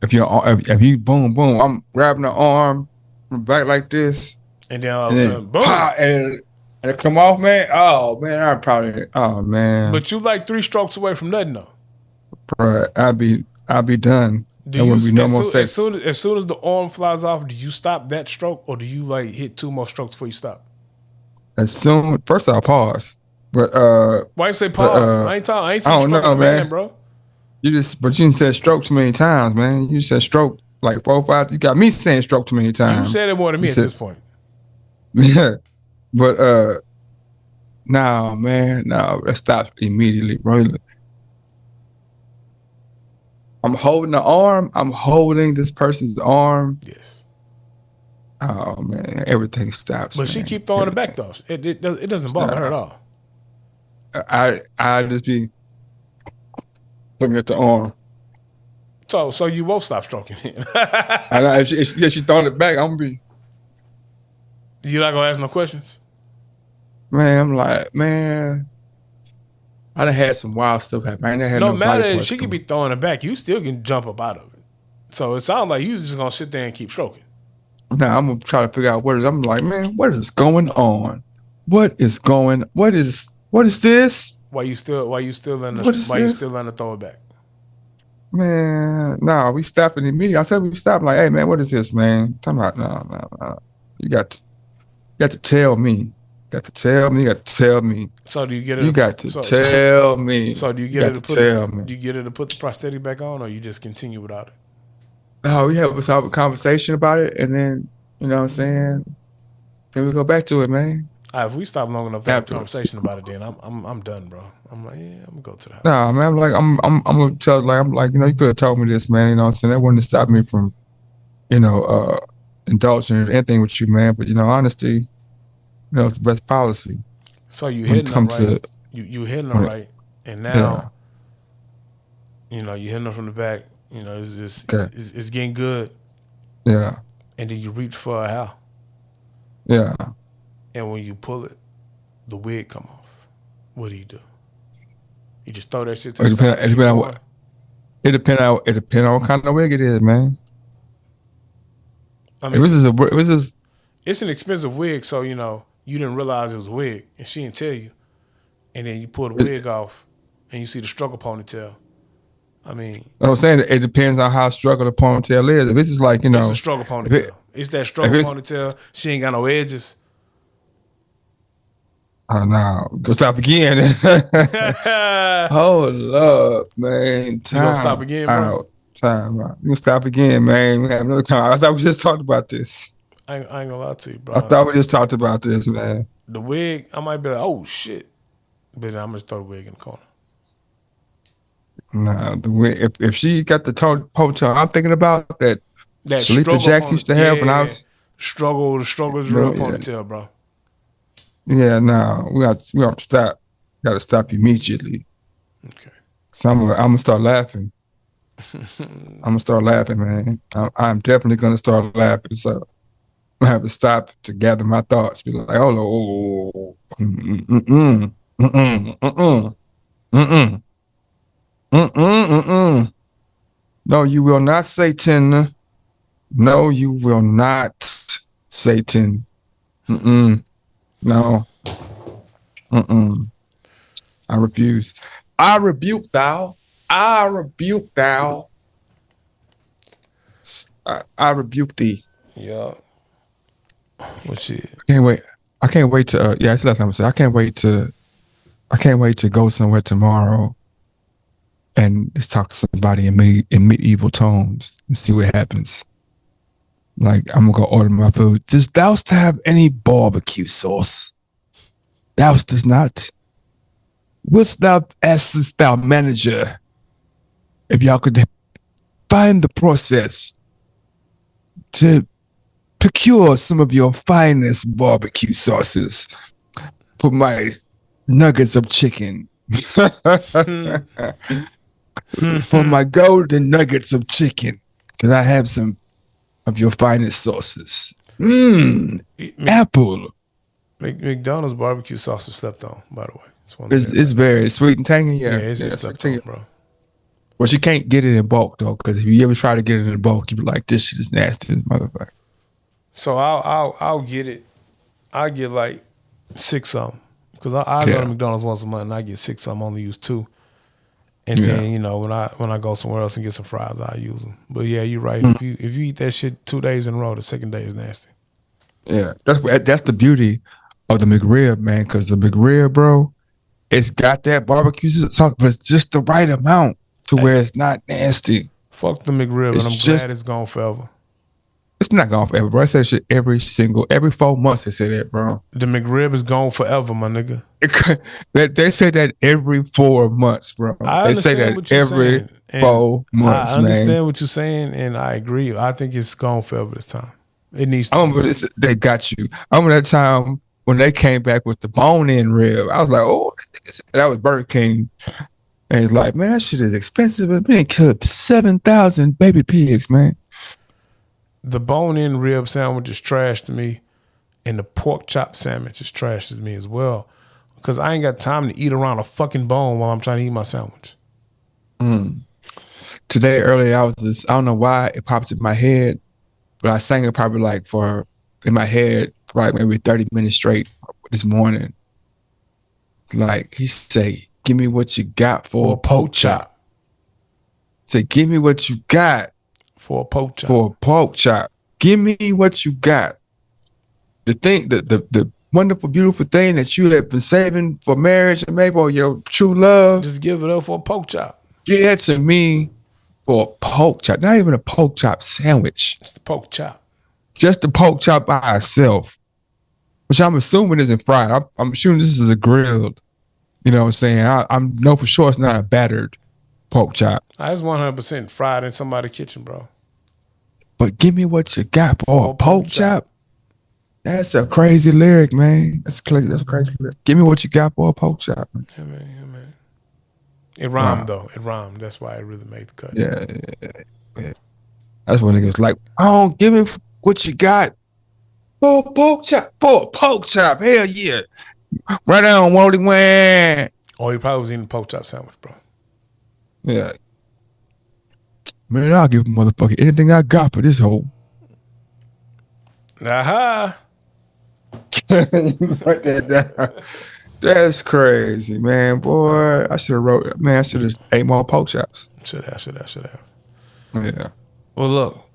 If you boom, I'm grabbing the arm from the back like this, and then all of a sudden, boom, and it come off, man. Oh man, man. But you like 3 strokes away from nothing, though. Bro, I'd be done. There wouldn't be no more sex. As soon as the arm flies off, do you stop that stroke, or do you like hit 2 more strokes before you stop? First I'll pause. But why you say pause? I ain't talking I don't know, man, bro. But you said stroke too many times, man. You said stroke like 4 or 5. You got me saying stroke too many times. You said it more than me at this point. Yeah, but no, man, no. Let's stop immediately, bro. I'm holding the arm. I'm holding this person's arm. Yes. Oh man, everything stops. But she keep throwing it back though. It doesn't bother her at all. I just be looking at the arm. So you won't stop stroking it. If she throwing it back, I'm gonna be. You not gonna ask no questions? Man, I'm like, man, I done had some wild stuff happen. I ain't had no no matter body if she could be throwing it back, you still can jump up out of it. So it sounds like you just gonna sit there and keep stroking. Now I'm gonna try to figure out I'm like, man, what is going on? What is this? Why you still in the throw it back? Man, no, we stopping immediately. I said we stopped. Like, hey man, what is this, man? Talking about no. You got to tell me. You got to tell me. So do you get it? You got to tell me. So do you get it to tell me? Do you get it to put the prosthetic back on, or you just continue without it? No, we have a conversation about it, and then you know what I'm saying. Then we go back to it, man. If we stop long enough to have a conversation about it, then I'm done, bro. I'm like, yeah, I'm gonna go to the house. No, man, I'm gonna tell you could have told me this, man. You know what I'm saying? That wouldn't have stopped me from, indulging in anything with you, man. But honesty, it's the best policy. So you hitting them right. You hitting them right, and now, you hitting them from the back. It's getting good. Yeah. And then you reach for a how. Yeah. And when you pull it, the wig come off. What do? You just throw that shit to the side. It depends on what kind of wig it is, man. I mean, it's an expensive wig, so you didn't realize it was a wig, and she didn't tell you. And then you pull the wig off, and you see the struggle ponytail. I mean, I'm saying it depends on how struggle the ponytail is. If this is like, it's a struggle ponytail. It's that struggle ponytail. She ain't got no edges. Oh no, go stop again. Hold up, man. You gonna stop again, bro? Time out. You gonna stop again, man. We have another time. I thought we just talked about this. I ain't gonna lie to you, bro. I thought we just talked about this, man. The wig, I might be like, oh shit, but then I'm gonna throw the wig in the corner. Nah, the wig. If she got the ponytail, I'm thinking about that Shalita Jackson used to have when I was the struggle is real ponytail, bro. Yeah, no, we have to stop. Got to stop immediately. Okay. So I'm gonna start laughing. I'm gonna start laughing, man. I'm definitely gonna start laughing. So I have to stop to gather my thoughts. Be like, oh, no, you will not, Satan. No, you will not, Satan. No. I refuse. I rebuke thou. I rebuke thou. I rebuke thee. Yeah. Well, shit. I can't wait to. That's the last time I say. I can't wait to go somewhere tomorrow and just talk to somebody in medieval tones and see what happens. Like, I'm gonna go order my food. Does thou have any barbecue sauce? Thou does not. Wouldst thou ask thou manager if y'all could find the process to procure some of your finest barbecue sauces for my nuggets of chicken. For my golden nuggets of chicken. Can I have some of your finest sauces? Apple. McDonald's barbecue sauce is slept on, by the way. It's very sweet and tangy. Yeah, it's slept on, bro. Well, you can't get it in bulk though, because if you ever try to get it in bulk, you be like, "This shit is nasty, this motherfucker." So I'll get it. I get like 6 of them because I go to McDonald's once a month and I get 6 of them. I only use 2. And then when I go somewhere else and get some fries, I use them. But yeah, you're right. If you eat that shit 2 days in a row, the second day is nasty. Yeah, that's the beauty of the McRib, man. Because the McRib, bro, it's got that barbecue sauce, but it's just the right amount to to where it's not nasty. Fuck the McRib, and I'm glad it's gone forever. It's not gone forever, bro. I say shit every 4 months. They say that, bro. The McRib is gone forever, my nigga. They say that every 4 months, bro. They say that every 4 months, man. I understand what you're saying, and I agree. I think it's gone forever this time. It needs to. They got you. I remember that time when they came back with the bone-in rib. I was like, oh, that was Burger King. And it's like, man, that shit is expensive. We didn't kill 7,000 baby pigs, man. The bone-in rib sandwich is trash to me, and the pork chop sandwich is trash to me as well, because I ain't got time to eat around a fucking bone while I'm trying to eat my sandwich. Today, earlier, I don't know why it popped in my head, but I sang it probably in my head for like maybe 30 minutes straight this morning. Like, he say, give me what you got for a pork chop. Say, give me what you got. For a pork chop. For a pork chop. Give me what you got. The thing, the wonderful, beautiful thing that you have been saving for marriage and maybe or your true love. Just give it up for a pork chop. Give that to me for a pork chop. Not even a pork chop sandwich. Just a pork chop. Just the pork chop by itself. Which I'm assuming isn't fried. I'm assuming this is a grilled. You know what I'm saying? I know for sure it's not a battered pork chop. It's 100% fried in somebody's kitchen, bro. But give me what you got for a pork chop. That's a crazy lyric, man. That's crazy. That's a crazy lyric. Give me what you got for a pork chop. Yeah, man. It rhymed, though. It rhymed. That's why it really made the cut. Yeah. That's when niggas like, oh, give me what you got for a pork chop. For a pork chop. Hell yeah. Right on, Wally Wang. Oh, he probably was eating a pork chop sandwich, bro. Yeah. Man, I'll give a motherfucker anything I got for this hole. Aha. Write that down. That's crazy, man. Boy, I should have ate more pork chops. Should have. Yeah. Well, look,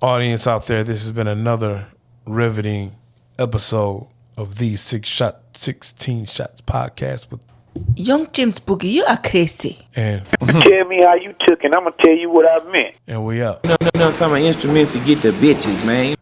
audience out there, this has been another riveting episode of the 16 Shots podcast with Young James Boogie. You are crazy. And tell me how you took, and I'm gonna tell you what I meant. And we up. No, I'm talking about instruments to get the bitches, man.